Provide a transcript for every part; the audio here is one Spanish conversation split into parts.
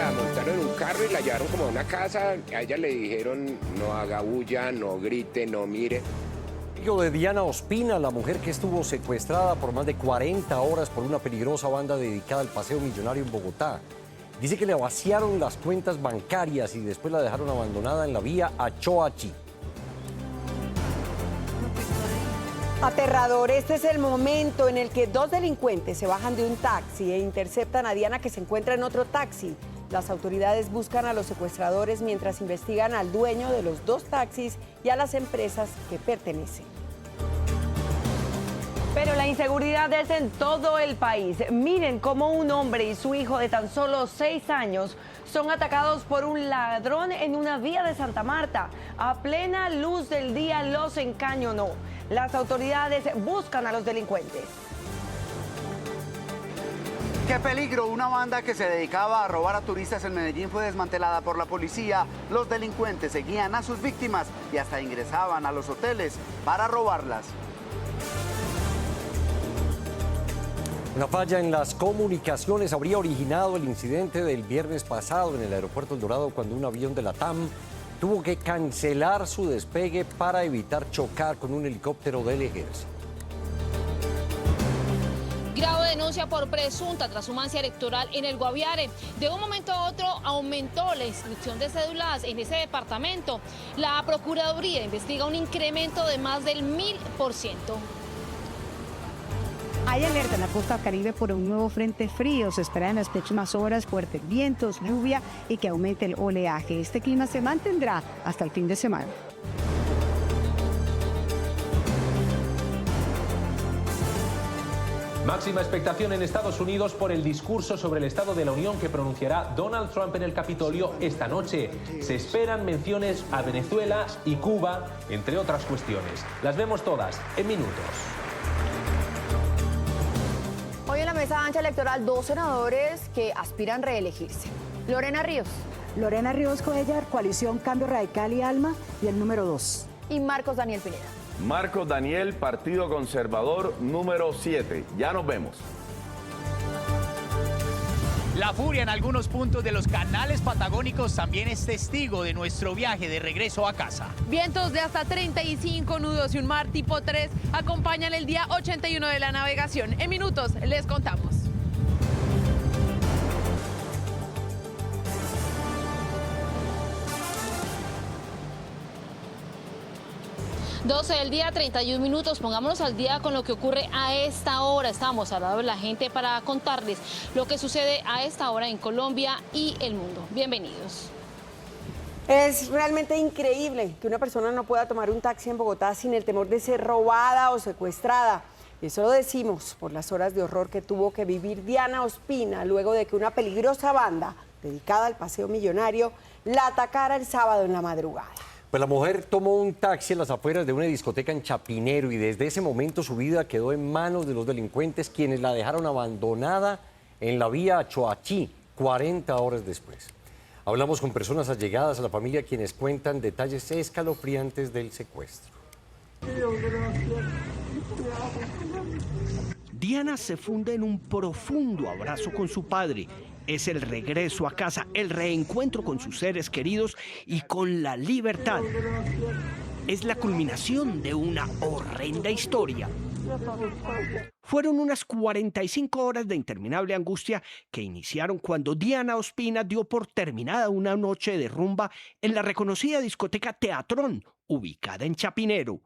La montaron en un carro y la llevaron como a una casa. A ella le dijeron no haga bulla, no grite, no mire. Hijo de Diana Ospina, la mujer que estuvo secuestrada por más de 40 horas por una peligrosa banda dedicada al paseo millonario en Bogotá. Dice que le vaciaron las cuentas bancarias y después la dejaron abandonada en la vía Achoachi. Aterrador, este es el momento en el que dos delincuentes se bajan de un taxi e interceptan a Diana, que se encuentra en otro taxi. Las autoridades buscan a los secuestradores mientras investigan al dueño de los dos taxis y a las empresas que pertenecen. Pero la inseguridad es en todo el país. Miren cómo un hombre y su hijo de tan solo 6 años son atacados por un ladrón en una vía de Santa Marta. A plena luz del día los encañonó. Las autoridades buscan a los delincuentes. ¡Qué peligro! Una banda que se dedicaba a robar a turistas en Medellín fue desmantelada por la policía. Los delincuentes seguían a sus víctimas y hasta ingresaban a los hoteles para robarlas. Una falla en las comunicaciones habría originado el incidente del viernes pasado en el aeropuerto El Dorado, cuando un avión de la TAM tuvo que cancelar su despegue para evitar chocar con un helicóptero del ejército. Grave denuncia por presunta transhumancia electoral en el Guaviare. De un momento a otro aumentó la inscripción de cédulas en ese departamento. La Procuraduría investiga un incremento de más del 1000%. Hay alerta en la costa caribe por un nuevo frente frío. Se espera en las próximas horas fuertes vientos, lluvia y que aumente el oleaje. Este clima se mantendrá hasta el fin de semana. Máxima expectación en Estados Unidos por el discurso sobre el Estado de la Unión que pronunciará Donald Trump en el Capitolio esta noche. Se esperan menciones a Venezuela y Cuba, entre otras cuestiones. Las vemos todas en minutos. Hoy en la mesa ancha electoral, 2 senadores que aspiran reelegirse. Lorena Ríos. Lorena Ríos Cuellar, Coalición Cambio Radical y Alma, y el número 2. Y Marcos Daniel Pineda. Marcos Daniel, Partido Conservador, número 7. Ya nos vemos. La furia en algunos puntos de los canales patagónicos también es testigo de nuestro viaje de regreso a casa. Vientos de hasta 35 nudos y un mar tipo 3 acompañan el día 81 de la navegación. En minutos les contamos. 12 del día, 31 minutos. Pongámonos al día con lo que ocurre a esta hora. Estamos al lado de la gente para contarles lo que sucede a esta hora en Colombia y el mundo. Bienvenidos. Es realmente increíble que una persona no pueda tomar un taxi en Bogotá sin el temor de ser robada o secuestrada. Y eso lo decimos por las horas de horror que tuvo que vivir Diana Ospina luego de que una peligrosa banda dedicada al paseo millonario la atacara el sábado en la madrugada. Pues la mujer tomó un taxi en las afueras de una discoteca en Chapinero y desde ese momento su vida quedó en manos de los delincuentes, quienes la dejaron abandonada en la vía Achoachi 40 horas después. Hablamos con personas allegadas a la familia quienes cuentan detalles escalofriantes del secuestro. Diana se funde en un profundo abrazo con su padre. Es el regreso a casa, el reencuentro con sus seres queridos y con la libertad. Es la culminación de una horrenda historia. Fueron unas 45 horas de interminable angustia que iniciaron cuando Diana Ospina dio por terminada una noche de rumba en la reconocida discoteca Teatrón, ubicada en Chapinero.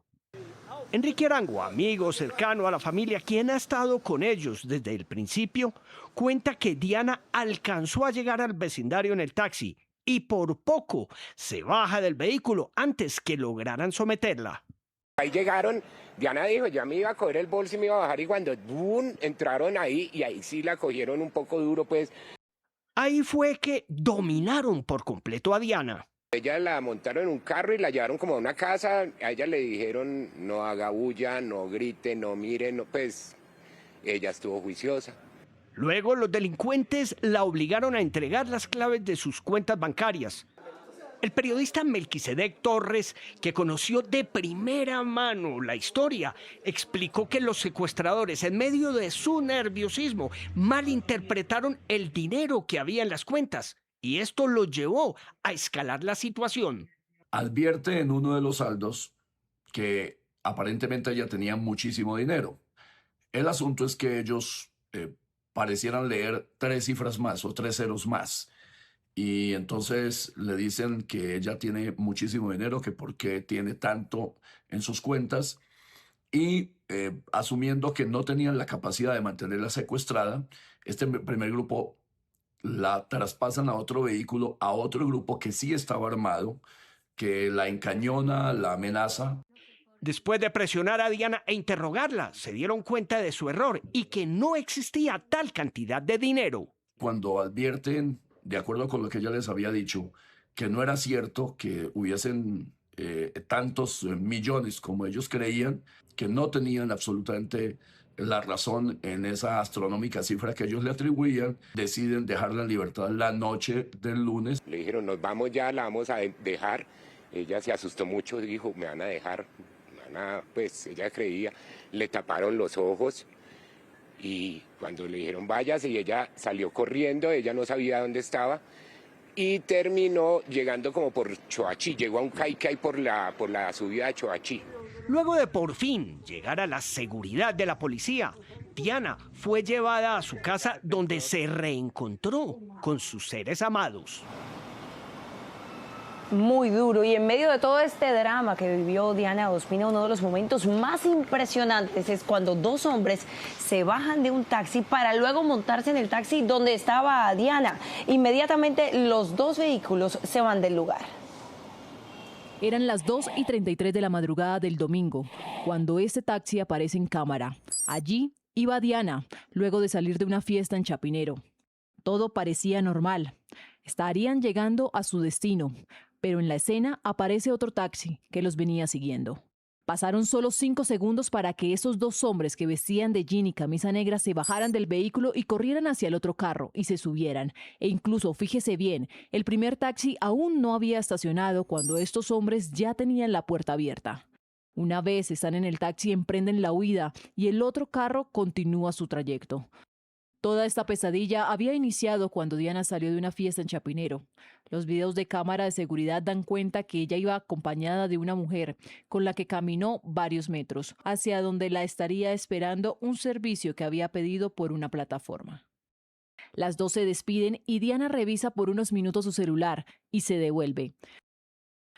Enrique Arango, amigo cercano a la familia, quien ha estado con ellos desde el principio, cuenta que Diana alcanzó a llegar al vecindario en el taxi y por poco se baja del vehículo antes que lograran someterla. Ahí llegaron, Diana dijo, ya me iba a coger el bolso y me iba a bajar, y cuando ¡bum!, entraron ahí y ahí sí la cogieron un poco duro, pues. Ahí fue que dominaron por completo a Diana. Ella la montaron en un carro y la llevaron como a una casa. A ella le dijeron no haga bulla, no grite, no mire, no, pues ella estuvo juiciosa. Luego los delincuentes la obligaron a entregar las claves de sus cuentas bancarias. El periodista Melquisedec Torres, que conoció de primera mano la historia, explicó que los secuestradores, en medio de su nerviosismo, malinterpretaron el dinero que había en las cuentas y esto lo llevó a escalar la situación. Advierte en uno de los saldos que aparentemente ella tenía muchísimo dinero. El asunto es que ellos parecieran leer 3 cifras más o 3 ceros más. Y entonces le dicen que ella tiene muchísimo dinero, que por qué tiene tanto en sus cuentas. Y asumiendo que no tenían la capacidad de mantenerla secuestrada, este primer grupo la traspasan a otro vehículo, a otro grupo que sí estaba armado, que la encañona, la amenaza. Después de presionar a Diana e interrogarla, se dieron cuenta de su error y que no existía tal cantidad de dinero. Cuando advierten, de acuerdo con lo que ella les había dicho, que no era cierto que hubiesen tantos millones como ellos creían, que no tenían absolutamente la razón en esa astronómica cifra que ellos le atribuían, deciden dejarla en libertad la noche del lunes. Le dijeron, nos vamos ya, la vamos a dejar. Ella se asustó mucho, dijo, me van a dejar. Pues ella creía, le taparon los ojos y cuando le dijeron váyase y ella salió corriendo, ella no sabía dónde estaba y terminó llegando como por Choachí, llegó a un caicay por la subida de Choachí. Luego de por fin llegar a la seguridad de la policía, Diana fue llevada a su casa donde se reencontró con sus seres amados. Muy duro, y en medio de todo este drama que vivió Diana Ospina, uno de los momentos más impresionantes es cuando 2 hombres se bajan de un taxi para luego montarse en el taxi donde estaba Diana. Inmediatamente los 2 vehículos se van del lugar. Eran las 2:33 de la madrugada del domingo, cuando este taxi aparece en cámara. Allí iba Diana, luego de salir de una fiesta en Chapinero. Todo parecía normal. Estarían llegando a su destino, pero en la escena aparece otro taxi que los venía siguiendo. Pasaron solo 5 segundos para que esos 2 hombres que vestían de jean y camisa negra se bajaran del vehículo y corrieran hacia el otro carro y se subieran. E incluso, fíjese bien, el primer taxi aún no había estacionado cuando estos hombres ya tenían la puerta abierta. Una vez están en el taxi, emprenden la huida y el otro carro continúa su trayecto. Toda esta pesadilla había iniciado cuando Diana salió de una fiesta en Chapinero. Los videos de cámara de seguridad dan cuenta que ella iba acompañada de una mujer con la que caminó varios metros, hacia donde la estaría esperando un servicio que había pedido por una plataforma. Las 2 se despiden y Diana revisa por unos minutos su celular y se devuelve.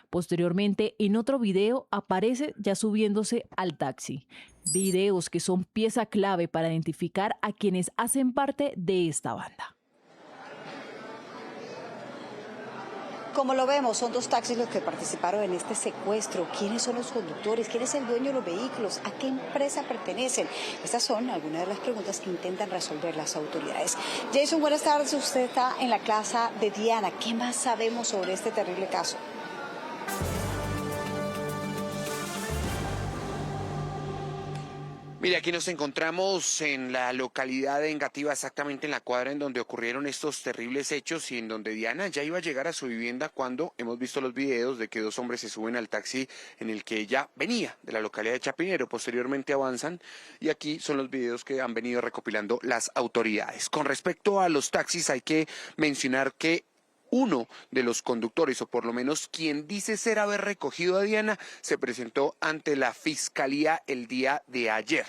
Posteriormente, en otro video, aparece ya subiéndose al taxi. Videos que son pieza clave para identificar a quienes hacen parte de esta banda. Como lo vemos, son 2 taxis los que participaron en este secuestro. ¿Quiénes son los conductores? ¿Quién es el dueño de los vehículos? ¿A qué empresa pertenecen? Estas son algunas de las preguntas que intentan resolver las autoridades. Jason, buenas tardes. Usted está en la casa de Diana. ¿Qué más sabemos sobre este terrible caso? Mire, aquí nos encontramos en la localidad de Engativá, exactamente en la cuadra en donde ocurrieron estos terribles hechos y en donde Diana ya iba a llegar a su vivienda cuando hemos visto los videos de que 2 hombres se suben al taxi en el que ella venía de la localidad de Chapinero. Posteriormente avanzan y aquí son los videos que han venido recopilando las autoridades. Con respecto a los taxis, hay que mencionar que uno de los conductores, o por lo menos quien dice ser haber recogido a Diana, se presentó ante la fiscalía el día de ayer.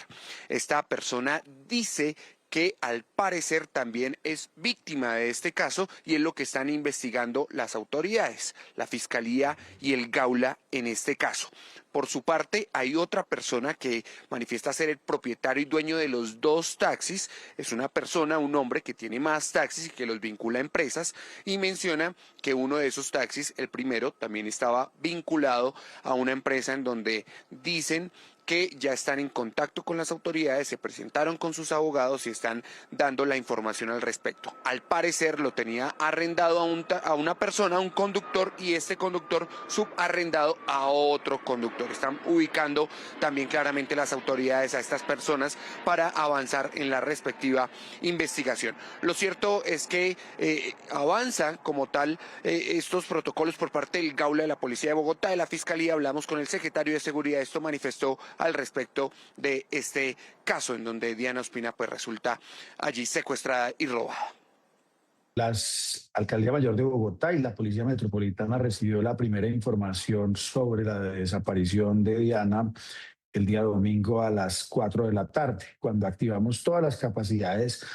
Esta persona dice que al parecer también es víctima de este caso y es lo que están investigando las autoridades, la fiscalía y el Gaula en este caso. Por su parte, hay otra persona que manifiesta ser el propietario y dueño de los 2 taxis. Es una persona, un hombre que tiene más taxis y que los vincula a empresas y menciona que uno de esos taxis, el primero, también estaba vinculado a una empresa en donde dicen que ya están en contacto con las autoridades, se presentaron con sus abogados y están dando la información al respecto. Al parecer lo tenía arrendado a una persona, a un conductor, y este conductor subarrendado a otro conductor. Están ubicando también claramente las autoridades a estas personas para avanzar en la respectiva investigación. Lo cierto es que avanzan como tal estos protocolos por parte del Gaula de la Policía de Bogotá, de la Fiscalía. Hablamos con el secretario de Seguridad, esto manifestó al respecto de este caso en donde Diana Ospina pues resulta allí secuestrada y robada. La Alcaldía Mayor de Bogotá y la Policía Metropolitana recibió la primera información sobre la desaparición de Diana el día domingo a las 4 de la tarde, cuando activamos todas las capacidades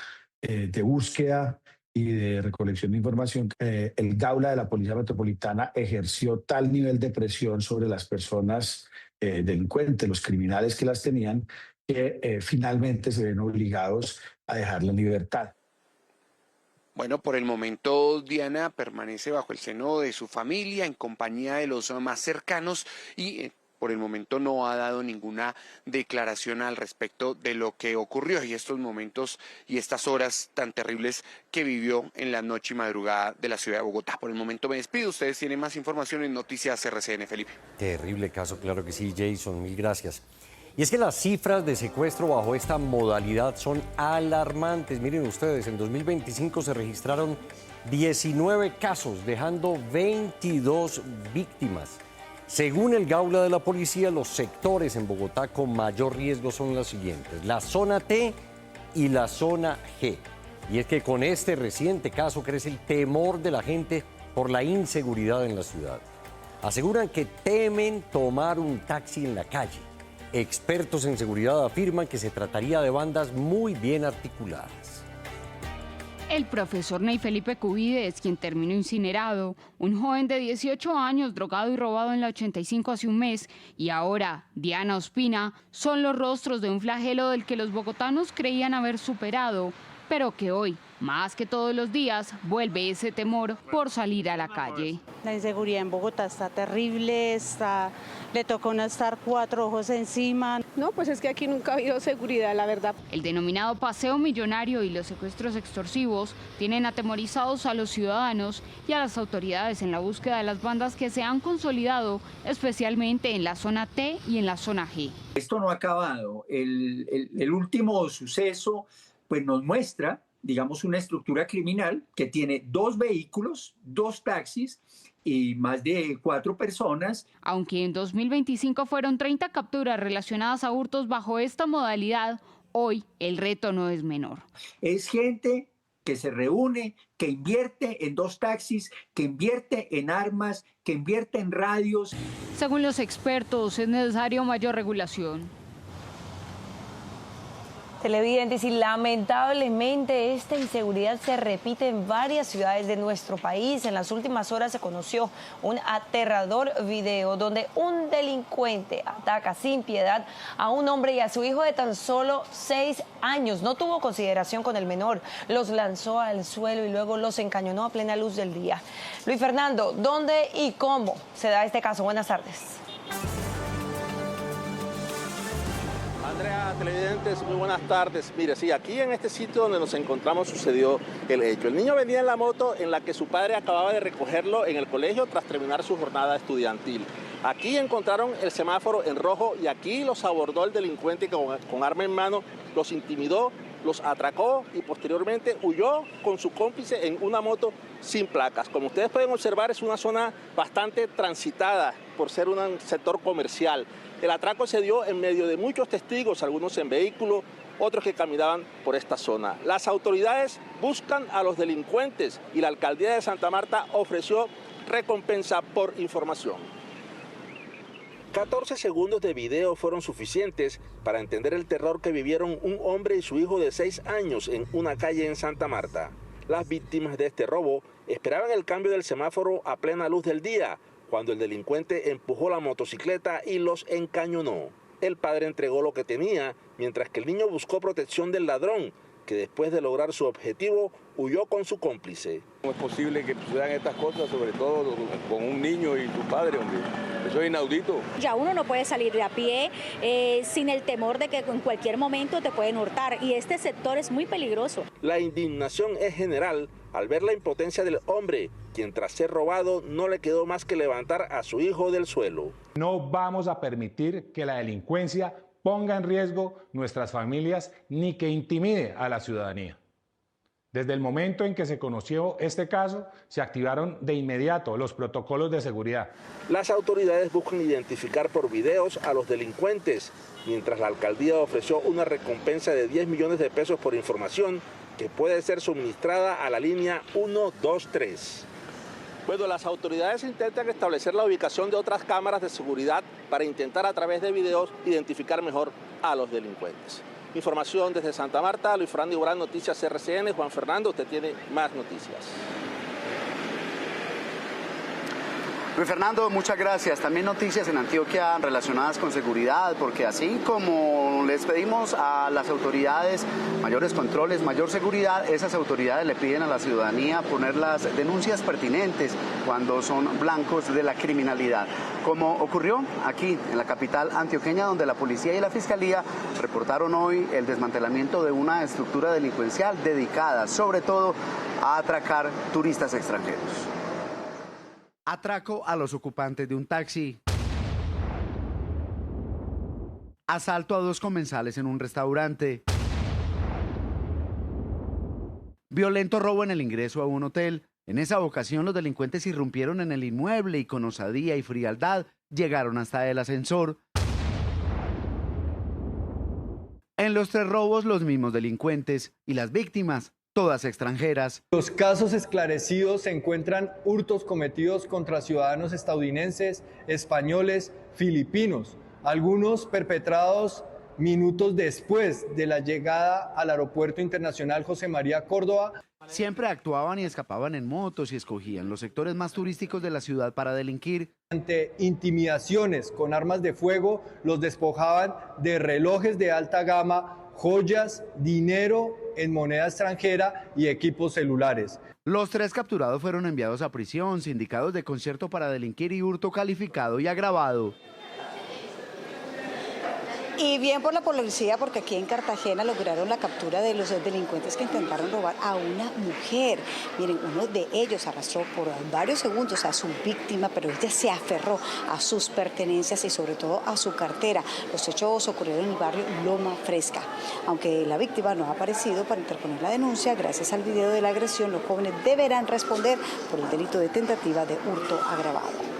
de búsqueda y de recolección de información. El Gaula de la Policía Metropolitana ejerció tal nivel de presión sobre las personas delincuentes, los criminales que las tenían, que finalmente se ven obligados a dejarla en libertad. Bueno, por el momento Diana permanece bajo el seno de su familia, en compañía de los más cercanos y por el momento no ha dado ninguna declaración al respecto de lo que ocurrió y estos momentos y estas horas tan terribles que vivió en la noche y madrugada de la ciudad de Bogotá. Por el momento me despido. Ustedes tienen más información en Noticias RCN, Felipe. Terrible caso, claro que sí, Jason, mil gracias. Y es que las cifras de secuestro bajo esta modalidad son alarmantes. Miren ustedes, en 2025 se registraron 19 casos, dejando 22 víctimas. Según el Gaula de la Policía, los sectores en Bogotá con mayor riesgo son los siguientes: la zona T y la zona G. Y es que con este reciente caso crece el temor de la gente por la inseguridad en la ciudad. Aseguran que temen tomar un taxi en la calle. Expertos en seguridad afirman que se trataría de bandas muy bien articuladas. El profesor Ney Felipe Cubides, quien terminó incinerado, un joven de 18 años drogado y robado en la 85 hace un mes, y ahora Diana Ospina, son los rostros de un flagelo del que los bogotanos creían haber superado, pero que hoy, más que todos los días, vuelve ese temor por salir a la calle. La inseguridad en Bogotá está terrible, le toca a uno estar 4 ojos encima. No, pues es que aquí nunca ha habido seguridad, la verdad. El denominado paseo millonario y los secuestros extorsivos tienen atemorizados a los ciudadanos y a las autoridades en la búsqueda de las bandas que se han consolidado, especialmente en la zona T y en la zona G. Esto no ha acabado. El último suceso pues nos muestra, digamos, una estructura criminal que tiene 2 vehículos, 2 taxis y más de 4 personas. Aunque en 2025 fueron 30 capturas relacionadas a hurtos bajo esta modalidad, hoy el reto no es menor. Es gente que se reúne, que invierte en 2 taxis, que invierte en armas, que invierte en radios. Según los expertos, es necesario mayor regulación. Televidentes, y lamentablemente esta inseguridad se repite en varias ciudades de nuestro país. En las últimas horas se conoció un aterrador video donde un delincuente ataca sin piedad a un hombre y a su hijo de tan solo 6 años. No tuvo consideración con el menor, los lanzó al suelo y luego los encañonó a plena luz del día. Luis Fernando, ¿dónde y cómo se da este caso? Buenas tardes. Andrea, televidentes, muy buenas tardes. Mire, sí, aquí en este sitio donde nos encontramos sucedió el hecho. El niño venía en la moto en la que su padre acababa de recogerlo en el colegio tras terminar su jornada estudiantil. Aquí encontraron el semáforo en rojo y aquí los abordó el delincuente con arma en mano, los intimidó, los atracó y posteriormente huyó con su cómplice en una moto sin placas. Como ustedes pueden observar, es una zona bastante transitada por ser un sector comercial. El atraco se dio en medio de muchos testigos, algunos en vehículo, otros que caminaban por esta zona. Las autoridades buscan a los delincuentes y la alcaldía de Santa Marta ofreció recompensa por información. 14 segundos de video fueron suficientes para entender el terror que vivieron un hombre y su hijo de 6 años en una calle en Santa Marta. Las víctimas de este robo esperaban el cambio del semáforo a plena luz del día, cuando el delincuente empujó la motocicleta y los encañonó. El padre entregó lo que tenía, mientras que el niño buscó protección del ladrón, que después de lograr su objetivo, huyó con su cómplice. ¿Cómo es posible que sucedan estas cosas, sobre todo con un niño y su padre, hombre? Eso es inaudito. Ya uno no puede salir de a pie sin el temor de que en cualquier momento te pueden hurtar, y este sector es muy peligroso. La indignación es general al ver la impotencia del hombre, quien tras ser robado no le quedó más que levantar a su hijo del suelo. No vamos a permitir que la delincuencia ponga en riesgo nuestras familias ni que intimide a la ciudadanía. Desde el momento en que se conoció este caso, se activaron de inmediato los protocolos de seguridad. Las autoridades buscan identificar por videos a los delincuentes, mientras la alcaldía ofreció una recompensa de 10 millones de pesos por información que puede ser suministrada a la línea 123. Bueno, las autoridades intentan establecer la ubicación de otras cámaras de seguridad para intentar a través de videos identificar mejor a los delincuentes. Información desde Santa Marta, Luis Fernando Iborán, Noticias RCN. Juan Fernando, usted tiene más noticias. Luis Fernando, muchas gracias. También noticias en Antioquia relacionadas con seguridad, porque así como les pedimos a las autoridades mayores controles, mayor seguridad, esas autoridades le piden a la ciudadanía poner las denuncias pertinentes cuando son blancos de la criminalidad. Como ocurrió aquí en la capital antioqueña, donde la policía y la fiscalía reportaron hoy el desmantelamiento de una estructura delincuencial dedicada sobre todo a atracar turistas extranjeros. Atraco a los ocupantes de un taxi. Asalto a 2 comensales en un restaurante. Violento robo en el ingreso a un hotel. En esa ocasión los delincuentes irrumpieron en el inmueble y con osadía y frialdad llegaron hasta el ascensor. En los 3 robos los mismos delincuentes y las víctimas, todas extranjeras. Los casos esclarecidos se encuentran hurtos cometidos contra ciudadanos estadounidenses, españoles, filipinos, algunos perpetrados minutos después de la llegada al Aeropuerto Internacional José María Córdoba. Siempre actuaban y escapaban en motos y escogían los sectores más turísticos de la ciudad para delinquir. Ante intimidaciones con armas de fuego, los despojaban de relojes de alta gama, joyas, dinero en moneda extranjera y equipos celulares. Los 3 capturados fueron enviados a prisión, sindicados de concierto para delinquir y hurto calificado y agravado. Y bien por la policía, porque aquí en Cartagena lograron la captura de los delincuentes que intentaron robar a una mujer. Miren, uno de ellos arrastró por varios segundos a su víctima, pero ella se aferró a sus pertenencias y sobre todo a su cartera. Los hechos ocurrieron en el barrio Loma Fresca. Aunque la víctima no ha aparecido para interponer la denuncia, gracias al video de la agresión, los jóvenes deberán responder por el delito de tentativa de hurto agravado.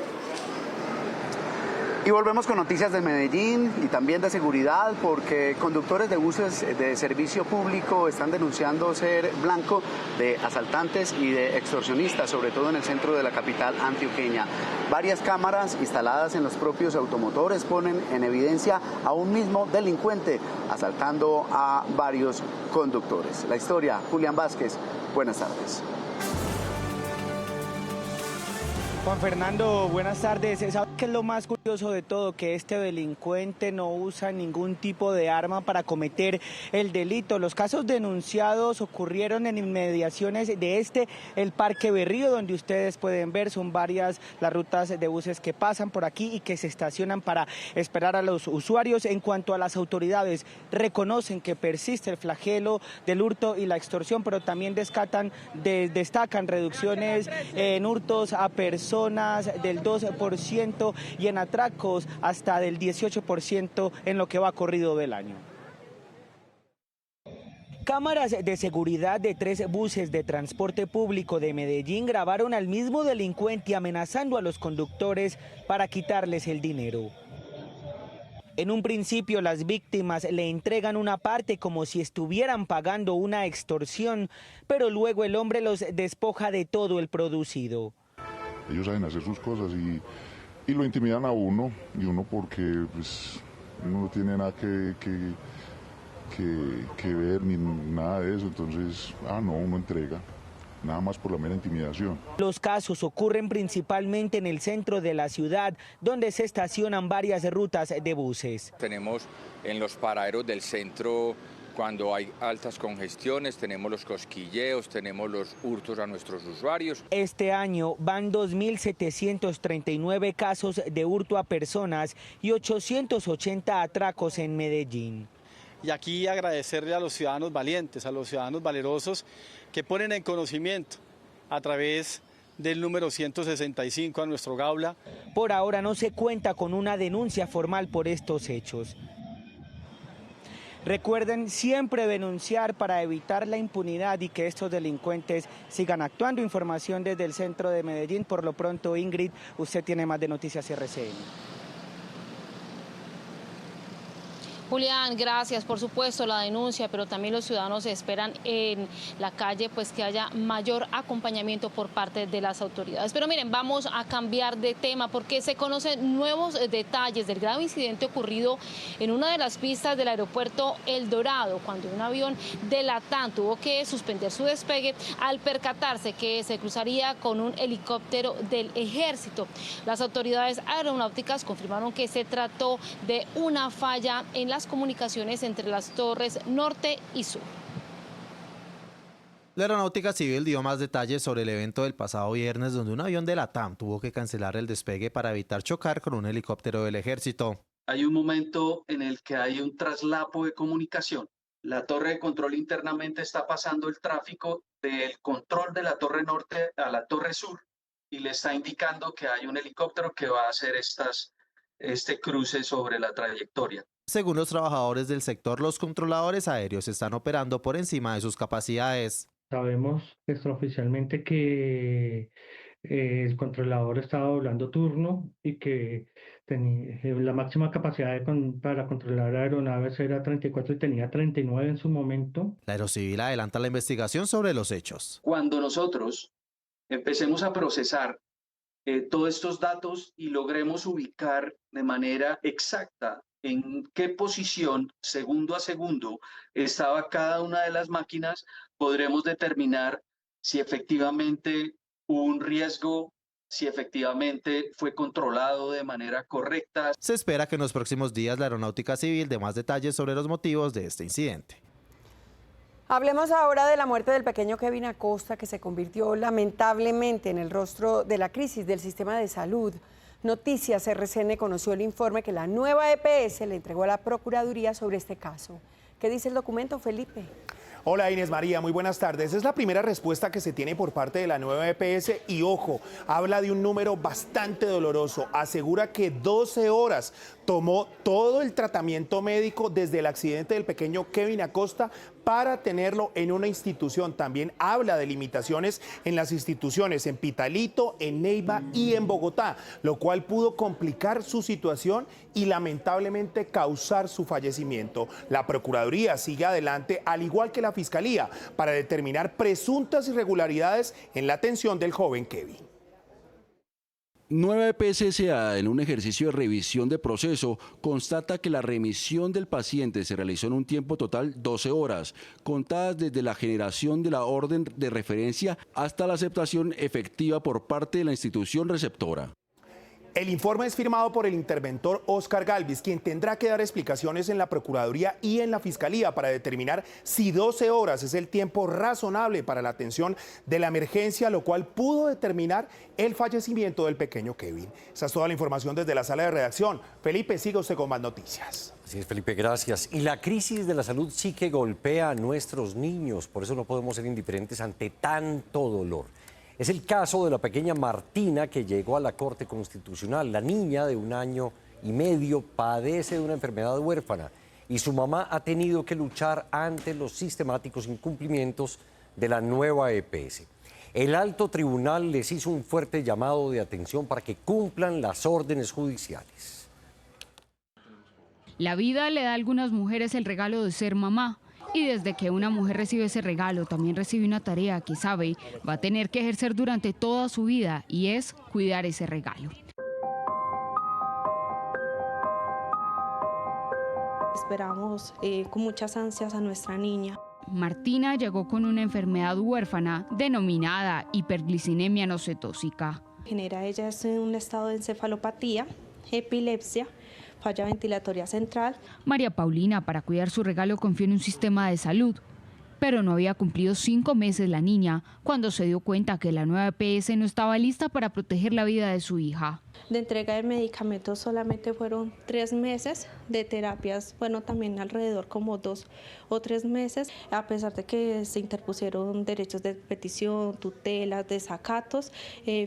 Y volvemos con noticias de Medellín y también de seguridad, porque conductores de buses de servicio público están denunciando ser blanco de asaltantes y de extorsionistas, sobre todo en el centro de la capital antioqueña. Varias cámaras instaladas en los propios automotores ponen en evidencia a un mismo delincuente asaltando a varios conductores. La historia, Julián Vázquez, buenas tardes. Juan Fernando, buenas tardes. ¿Sabe qué es lo más curioso de todo? Que este delincuente no usa ningún tipo de arma para cometer el delito. Los casos denunciados ocurrieron en inmediaciones de el Parque Berrío, donde ustedes pueden ver, son varias las rutas de buses que pasan por aquí y que se estacionan para esperar a los usuarios. En cuanto a las autoridades, reconocen que persiste el flagelo del hurto y la extorsión, pero también destacan reducciones en hurtos a personas del 2% y en atracos hasta del 18% en lo que va corrido del año. Cámaras de seguridad de 3 buses de transporte público de Medellín grabaron al mismo delincuente amenazando a los conductores para quitarles el dinero. En un principio las víctimas le entregan una parte como si estuvieran pagando una extorsión, pero luego el hombre los despoja de todo el producido. Ellos saben hacer sus cosas y lo intimidan a uno, y uno porque pues, uno no tiene nada que ver ni nada de eso, entonces, uno entrega, nada más por la mera intimidación. Los casos ocurren principalmente en el centro de la ciudad, donde se estacionan varias rutas de buses. Tenemos en los paraderos del centro, cuando hay altas congestiones, tenemos los cosquilleos, tenemos los hurtos a nuestros usuarios. Este año van 2.739 casos de hurto a personas y 880 atracos en Medellín. Y aquí agradecerle a los ciudadanos valientes, a los ciudadanos valerosos que ponen en conocimiento a través del número 165 a nuestro Gaula. Por ahora no se cuenta con una denuncia formal por estos hechos. Recuerden siempre denunciar para evitar la impunidad y que estos delincuentes sigan actuando. Información desde el centro de Medellín. Por lo pronto, Ingrid, usted tiene más de Noticias RCN. Julián, gracias. Por supuesto, la denuncia, pero también los ciudadanos esperan en la calle pues que haya mayor acompañamiento por parte de las autoridades. Pero miren, vamos a cambiar de tema porque se conocen nuevos detalles del grave incidente ocurrido en una de las pistas del aeropuerto El Dorado, cuando un avión de LATAM tuvo que suspender su despegue al percatarse que se cruzaría con un helicóptero del ejército. Las autoridades aeronáuticas confirmaron que se trató de una falla en las comunicaciones entre las torres norte y sur. La Aeronáutica Civil dio más detalles sobre el evento del pasado viernes, donde un avión de LATAM tuvo que cancelar el despegue para evitar chocar con un helicóptero del ejército. Hay un momento en el que hay un traslapo de comunicación. La torre de control internamente está pasando el tráfico del control de la torre norte a la torre sur y le está indicando que hay un helicóptero que va a hacer este cruce sobre la trayectoria. Según los trabajadores del sector, los controladores aéreos están operando por encima de sus capacidades. Sabemos extraoficialmente que el controlador estaba doblando turno y que la máxima capacidad para controlar aeronaves era 34 y tenía 39 en su momento. La Aerocivil adelanta la investigación sobre los hechos. Cuando nosotros empecemos a procesar todos estos datos y logremos ubicar de manera exacta en qué posición, segundo a segundo, estaba cada una de las máquinas, podremos determinar si efectivamente hubo un riesgo, si efectivamente fue controlado de manera correcta. Se espera que en los próximos días la Aeronáutica Civil dé más detalles sobre los motivos de este incidente. Hablemos ahora de la muerte del pequeño Kevin Acosta, que se convirtió lamentablemente en el rostro de la crisis del sistema de salud. Noticias RCN conoció el informe que la nueva EPS le entregó a la Procuraduría sobre este caso. ¿Qué dice el documento, Felipe? Hola Inés María, muy buenas tardes. Es la primera respuesta que se tiene por parte de la nueva EPS y ojo, habla de un número bastante doloroso. Asegura que 12 horas tomó todo el tratamiento médico desde el accidente del pequeño Kevin Acosta para tenerlo en una institución. También habla de limitaciones en las instituciones, en Pitalito, en Neiva y en Bogotá, lo cual pudo complicar su situación y lamentablemente causar su fallecimiento. La Procuraduría sigue adelante, al igual que la Fiscalía, para determinar presuntas irregularidades en la atención del joven Kevin. Nueva EPS-SA, en un ejercicio de revisión de proceso, constata que la remisión del paciente se realizó en un tiempo total 12 horas, contadas desde la generación de la orden de referencia hasta la aceptación efectiva por parte de la institución receptora. El informe es firmado por el interventor Óscar Galvis, quien tendrá que dar explicaciones en la Procuraduría y en la Fiscalía para determinar si 12 horas es el tiempo razonable para la atención de la emergencia, lo cual pudo determinar el fallecimiento del pequeño Kevin. Esa es toda la información desde la sala de redacción. Felipe, siga usted con más noticias. Así es, Felipe, gracias. Y la crisis de la salud sí que golpea a nuestros niños, por eso no podemos ser indiferentes ante tanto dolor. Es el caso de la pequeña Martina, que llegó a la Corte Constitucional. La niña de 1 año y medio padece de una enfermedad huérfana y su mamá ha tenido que luchar ante los sistemáticos incumplimientos de la nueva EPS. El alto tribunal les hizo un fuerte llamado de atención para que cumplan las órdenes judiciales. La vida le da a algunas mujeres el regalo de ser mamá. Y desde que una mujer recibe ese regalo, también recibe una tarea que sabe va a tener que ejercer durante toda su vida, y es cuidar ese regalo. Esperamos con muchas ansias a nuestra niña. Martina llegó con una enfermedad huérfana denominada hiperglicinemia no cetósica. Genera ella un estado de encefalopatía, epilepsia, falla ventilatoria central. María Paulina, para cuidar su regalo, confió en un sistema de salud, pero no había cumplido 5 meses la niña cuando se dio cuenta que la nueva EPS no estaba lista para proteger la vida de su hija. De entrega de medicamentos solamente fueron 3 meses, de terapias, bueno, también alrededor como 2 o 3 meses, a pesar de que se interpusieron derechos de petición, tutelas, desacatos,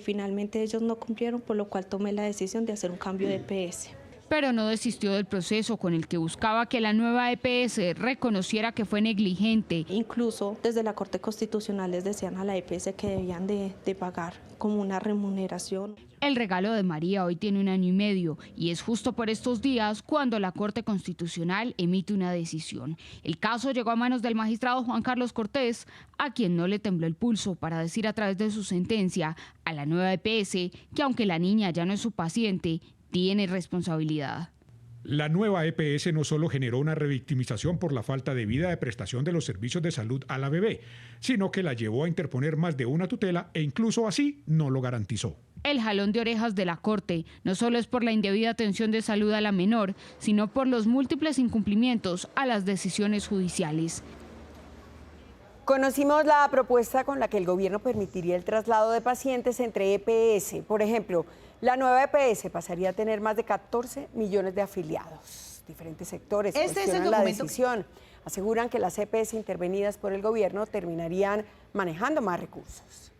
finalmente ellos no cumplieron, por lo cual tomé la decisión de hacer un cambio de EPS. pero no desistió del proceso con el que buscaba que la nueva EPS reconociera que fue negligente. Incluso desde la Corte Constitucional les decían a la EPS que debían de pagar como una remuneración. El regalo de María hoy tiene 1 año y medio y es justo por estos días cuando la Corte Constitucional emite una decisión. El caso llegó a manos del magistrado Juan Carlos Cortés, a quien no le tembló el pulso para decir a través de su sentencia a la nueva EPS que aunque la niña ya no es su paciente, tiene responsabilidad. La nueva EPS no solo generó una revictimización por la falta de vida de prestación de los servicios de salud a la bebé, sino que la llevó a interponer más de una tutela e incluso así no lo garantizó. El jalón de orejas de la Corte no solo es por la indebida atención de salud a la menor, sino por los múltiples incumplimientos a las decisiones judiciales. Conocimos la propuesta con la que el gobierno permitiría el traslado de pacientes entre EPS. Por ejemplo, la nueva EPS pasaría a tener más de 14 millones de afiliados. Diferentes sectores cuestionan la decisión. Aseguran que las EPS intervenidas por el gobierno terminarían manejando más recursos.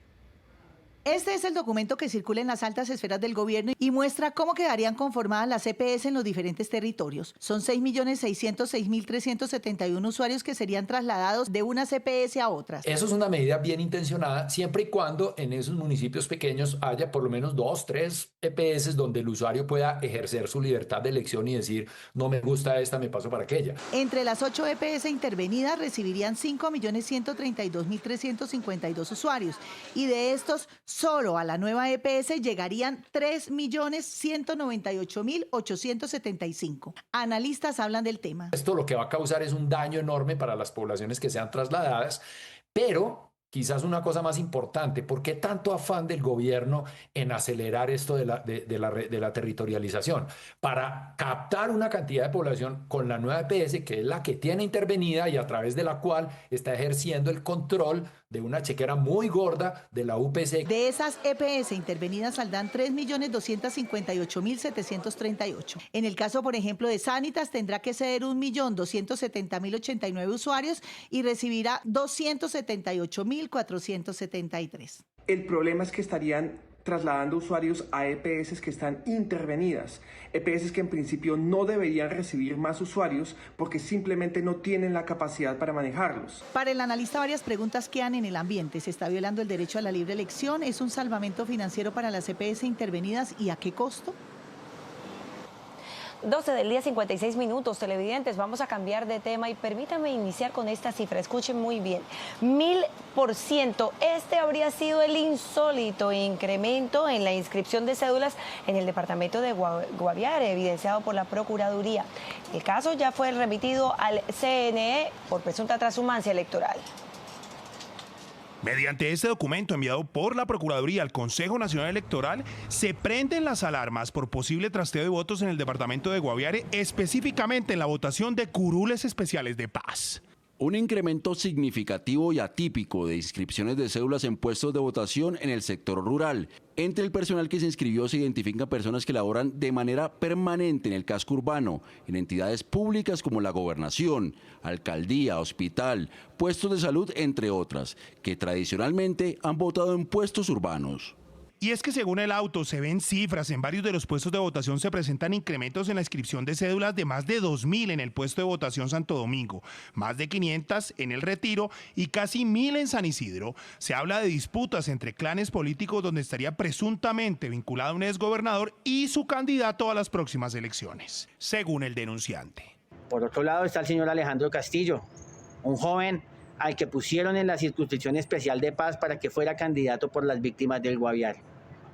Este es el documento que circula en las altas esferas del gobierno y muestra cómo quedarían conformadas las EPS en los diferentes territorios. Son 6.606.371 usuarios que serían trasladados de unas EPS a otras. Eso es una medida bien intencionada, siempre y cuando en esos municipios pequeños haya por lo menos 2, 3 EPS donde el usuario pueda ejercer su libertad de elección y decir, no me gusta esta, me paso para aquella. Entre las 8 EPS intervenidas recibirían 5.132.352 usuarios y de estos solo a la nueva EPS llegarían 3.198.875. Analistas hablan del tema. Esto lo que va a causar es un daño enorme para las poblaciones que sean trasladadas, pero quizás una cosa más importante, ¿por qué tanto afán del gobierno en acelerar esto de la territorialización? Para captar una cantidad de población con la nueva EPS, que es la que tiene intervenida y a través de la cual está ejerciendo el control de una chequera muy gorda de la UPC. De esas EPS intervenidas saldrán 3.258.738. En el caso, por ejemplo, de Sanitas, tendrá que ceder 1.270.089 usuarios y recibirá 278.473. El problema es que estarían trasladando usuarios a EPS que están intervenidas, EPS que en principio no deberían recibir más usuarios porque simplemente no tienen la capacidad para manejarlos. Para el analista, varias preguntas quedan en el ambiente. ¿Se está violando el derecho a la libre elección? ¿Es un salvamento financiero para las EPS intervenidas y a qué costo? 12 del día, 56 minutos, televidentes. Vamos a cambiar de tema y permítanme iniciar con esta cifra. Escuchen muy bien. 1000%. Este habría sido el insólito incremento en la inscripción de cédulas en el departamento de Guaviare, evidenciado por la Procuraduría. El caso ya fue remitido al CNE por presunta transhumancia electoral. Mediante este documento enviado por la Procuraduría al Consejo Nacional Electoral, se prenden las alarmas por posible trasteo de votos en el departamento de Guaviare, específicamente en la votación de curules especiales de paz. Un incremento significativo y atípico de inscripciones de cédulas en puestos de votación en el sector rural. Entre el personal que se inscribió se identifican personas que laboran de manera permanente en el casco urbano, en entidades públicas como la gobernación, alcaldía, hospital, puestos de salud, entre otras, que tradicionalmente han votado en puestos urbanos. Y es que según el auto se ven cifras, en varios de los puestos de votación se presentan incrementos en la inscripción de cédulas de más de 2.000 en el puesto de votación Santo Domingo, más de 500 en El Retiro y casi 1.000 en San Isidro. Se habla de disputas entre clanes políticos donde estaría presuntamente vinculado un exgobernador y su candidato a las próximas elecciones, según el denunciante. Por otro lado está el señor Alejandro Castillo, un joven al que pusieron en la circunscripción especial de paz para que fuera candidato por las víctimas del Guaviare.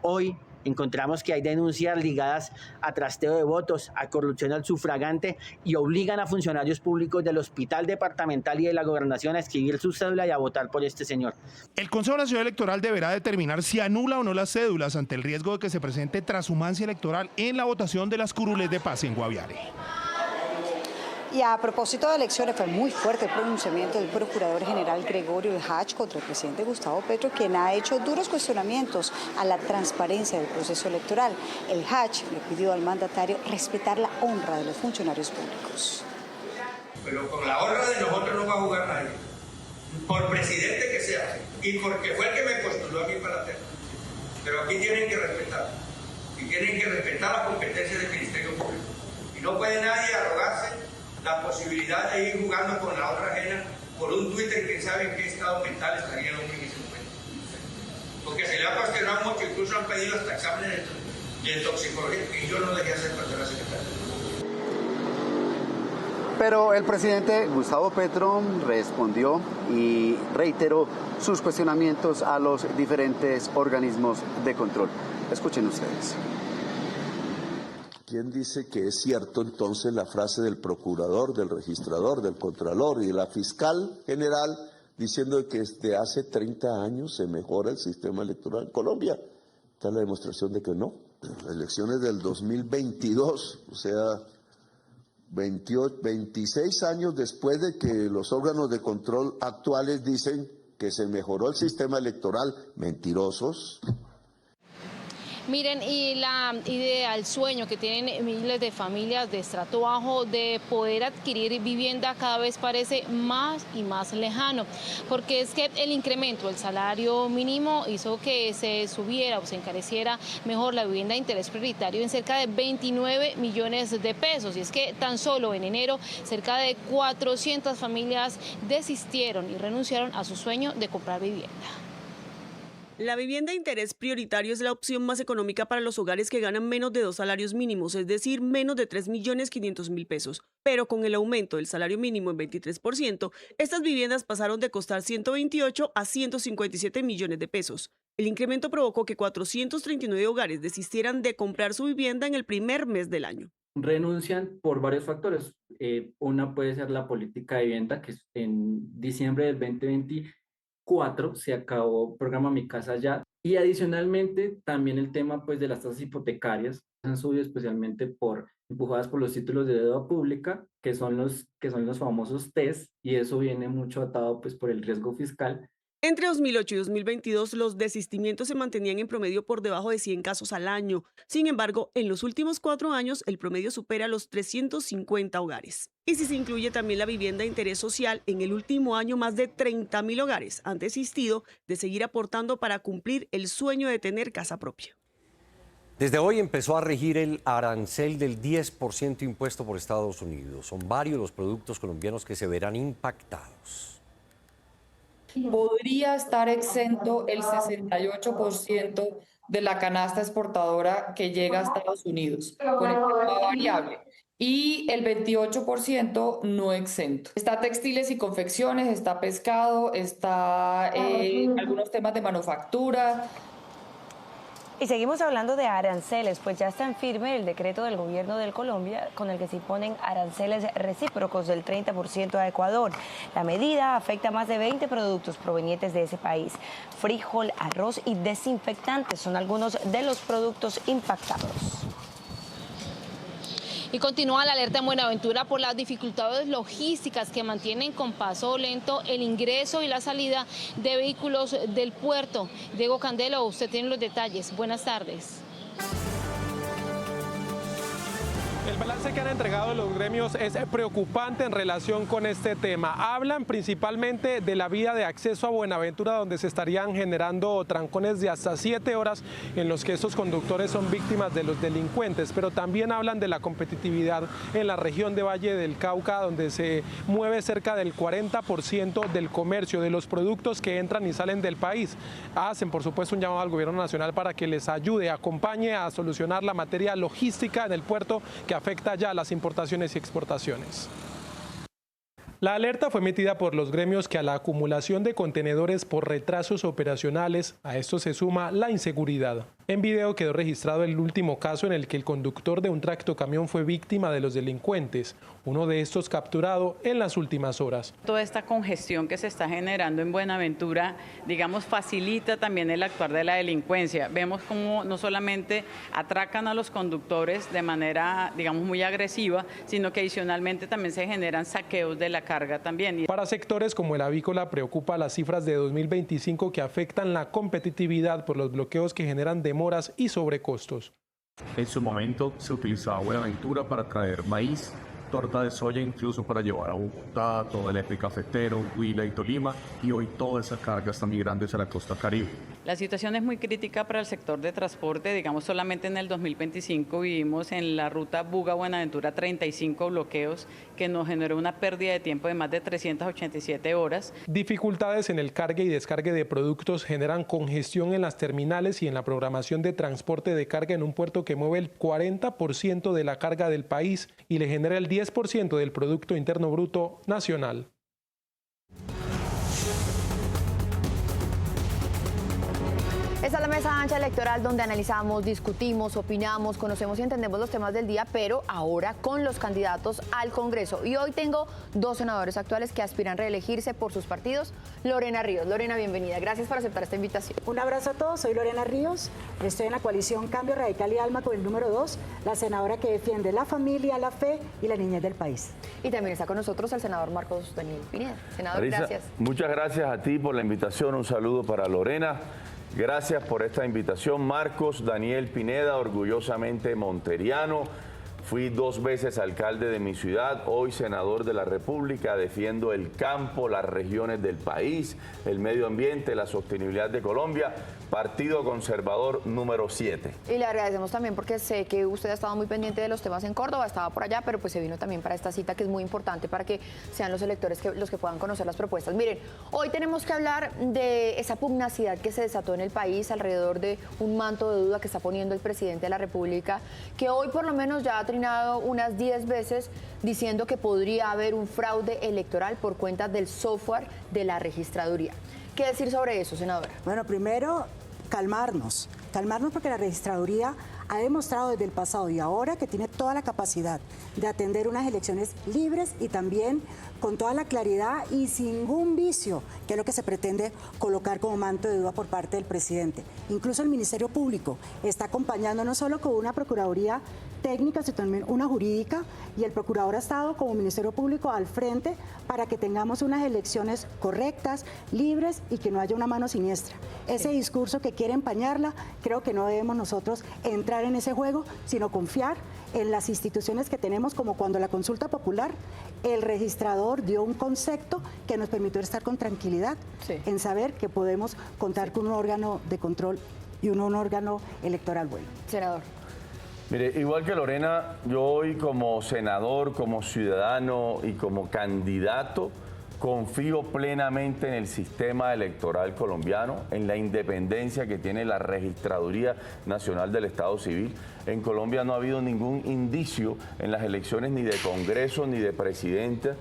Hoy encontramos que hay denuncias ligadas a trasteo de votos, a corrupción al sufragante y obligan a funcionarios públicos del Hospital Departamental y de la Gobernación a escribir su cédula y a votar por este señor. El Consejo Nacional Electoral deberá determinar si anula o no las cédulas ante el riesgo de que se presente transhumancia electoral en la votación de las curules de paz en Guaviare. Y a propósito de elecciones, fue muy fuerte el pronunciamiento del Procurador General Gregorio El Hach contra el presidente Gustavo Petro, quien ha hecho duros cuestionamientos a la transparencia del proceso electoral. El Hach le pidió al mandatario respetar la honra de los funcionarios públicos. Pero con la honra de nosotros no va a jugar nadie, por presidente que sea, y porque fue el que me postuló a mí para hacerlo. Pero aquí tienen que respetar, y tienen que respetar la competencia del Ministerio Público. Y no puede nadie arrogarse la posibilidad de ir jugando con la otra ajena por un Twitter que sabe en qué estado mental estaría el hombre en ese momento. Porque se le ha cuestionado mucho, incluso han pedido hasta exámenes de toxicología, y yo no dejé hacer cuando era secretario. Pero el presidente Gustavo Petro respondió y reiteró sus cuestionamientos a los diferentes organismos de control. Escuchen ustedes. ¿Quién dice que es cierto entonces la frase del procurador, del registrador, del contralor y de la fiscal general diciendo que desde hace 30 años se mejora el sistema electoral en Colombia? Está la demostración de que no. Las elecciones del 2022, o sea, 26 años después de que los órganos de control actuales dicen que se mejoró el sistema electoral, mentirosos. Miren, y la idea, el sueño que tienen miles de familias de estrato bajo de poder adquirir vivienda cada vez parece más y más lejano, porque es que el incremento del salario mínimo hizo que se subiera o se encareciera mejor la vivienda de interés prioritario en cerca de 29 millones de pesos. Y es que tan solo en enero cerca de 400 familias desistieron y renunciaron a su sueño de comprar vivienda. La vivienda de interés prioritario es la opción más económica para los hogares que ganan menos de 2 salarios mínimos, es decir, menos de 3.500.000 pesos. Pero con el aumento del salario mínimo en 23%, estas viviendas pasaron de costar 128 a 157 millones de pesos. El incremento provocó que 439 hogares desistieran de comprar su vivienda en el primer mes del año. Renuncian por varios factores. Una puede ser la política de vivienda, que en diciembre del 2024 se acabó programa Mi Casa Ya, y adicionalmente también el tema pues de las tasas hipotecarias han subido especialmente empujadas por los títulos de deuda pública, que son los famosos TES, y eso viene mucho atado pues por el riesgo fiscal. Entre 2008 y 2022, los desistimientos se mantenían en promedio por debajo de 100 casos al año. Sin embargo, en los últimos 4 años, el promedio supera los 350 hogares. Y si se incluye también la vivienda de interés social, en el último año más de 30.000 hogares han desistido de seguir aportando para cumplir el sueño de tener casa propia. Desde hoy empezó a regir el arancel del 10% impuesto por Estados Unidos. Son varios los productos colombianos que se verán impactados. Podría estar exento el 68% de la canasta exportadora que llega a Estados Unidos, con el tema variable, y el 28% no exento. Está textiles y confecciones, está pescado, está algunos temas de manufactura. Y seguimos hablando de aranceles, pues ya está en firme el decreto del gobierno de Colombia con el que se imponen aranceles recíprocos del 30% a Ecuador. La medida afecta a más de 20 productos provenientes de ese país. Frijol, arroz y desinfectantes son algunos de los productos impactados. Y continúa la alerta en Buenaventura por las dificultades logísticas que mantienen con paso lento el ingreso y la salida de vehículos del puerto. Diego Candelo, usted tiene los detalles. Buenas tardes. El balance que han entregado los gremios es preocupante en relación con este tema. Hablan principalmente de la vía de acceso a Buenaventura, donde se estarían generando trancones de hasta 7 horas en los que estos conductores son víctimas de los delincuentes, pero también hablan de la competitividad en la región de Valle del Cauca, donde se mueve cerca del 40% del comercio, de los productos que entran y salen del país. Hacen, por supuesto, un llamado al gobierno nacional para que les ayude, acompañe a solucionar la materia logística en el puerto que afecta ya las importaciones y exportaciones. La alerta fue emitida por los gremios que a la acumulación de contenedores por retrasos operacionales, a esto se suma la inseguridad. En video quedó registrado el último caso en el que el conductor de un tractocamión fue víctima de los delincuentes, uno de estos capturado en las últimas horas. Toda esta congestión que se está generando en Buenaventura, digamos, facilita también el actuar de la delincuencia. Vemos cómo no solamente atracan a los conductores de manera, digamos, muy agresiva, sino que adicionalmente también se generan saqueos de la carga también. Para sectores como el avícola preocupa las cifras de 2025 que afectan la competitividad por los bloqueos que generan demoras y sobrecostos. En su momento se utilizaba Buenaventura para traer maíz, torta de soya, incluso para llevar a Bogotá, todo el eje cafetero, Huila y Tolima, y hoy toda esa carga está migrando hacia la costa caribe. La situación es muy crítica para el sector de transporte, digamos solamente en el 2025 vivimos en la ruta Buga-Buenaventura 35 bloqueos que nos generó una pérdida de tiempo de más de 387 horas. Dificultades en el cargue y descargue de productos generan congestión en las terminales y en la programación de transporte de carga en un puerto que mueve el 40% de la carga del país y le genera el 10% del Producto Interno Bruto nacional. Esta es la mesa ancha electoral donde analizamos, discutimos, opinamos, conocemos y entendemos los temas del día, pero ahora con los candidatos al Congreso. Y hoy tengo dos senadores actuales que aspiran a reelegirse por sus partidos. Lorena Ríos. Lorena, bienvenida. Gracias por aceptar esta invitación. Un abrazo a todos. Soy Lorena Ríos. Estoy en la coalición Cambio Radical y Alma con el número 2, la senadora que defiende la familia, la fe y la niñez del país. Y también está con nosotros el senador Marcos Daniel Pineda. Senador, Marisa, gracias. Muchas gracias a ti por la invitación. Un saludo para Lorena. Gracias por esta invitación. Marcos Daniel Pineda, orgullosamente monteriano. Fui 2 veces alcalde de mi ciudad, hoy senador de la República. Defiendo el campo, las regiones del país, el medio ambiente, la sostenibilidad de Colombia. Partido Conservador número 7. Y le agradecemos también porque sé que usted ha estado muy pendiente de los temas en Córdoba, estaba por allá, pero pues se vino también para esta cita que es muy importante para que sean los electores los que puedan conocer las propuestas. Miren, hoy tenemos que hablar de esa pugnacidad que se desató en el país alrededor de un manto de duda que está poniendo el presidente de la República, que hoy por lo menos ya ha trinado unas 10 veces diciendo que podría haber un fraude electoral por cuenta del software de la registraduría. ¿Qué decir sobre eso, senadora? Bueno, primero, calmarnos porque la registraduría ha demostrado desde el pasado y ahora que tiene toda la capacidad de atender unas elecciones libres y también con toda la claridad y sin ningún vicio, que es lo que se pretende colocar como manto de duda por parte del presidente. Incluso el Ministerio Público está acompañando no solo con una Procuraduría técnica, sino también una jurídica, y el Procurador ha estado como Ministerio Público al frente para que tengamos unas elecciones correctas, libres y que no haya una mano siniestra. Ese discurso que quiere empañarla, creo que no debemos nosotros entrar en ese juego, sino confiar en las instituciones que tenemos, como cuando la consulta popular, el registrador dio un concepto que nos permitió estar con tranquilidad en saber que podemos contar con un órgano de control y un órgano electoral bueno. Senador. Mire, igual que Lorena, yo hoy como senador, como ciudadano y como candidato, confío plenamente en el sistema electoral colombiano, en la independencia que tiene la Registraduría Nacional del Estado Civil. En Colombia no ha habido ningún indicio en las elecciones ni de Congreso ni de Presidenta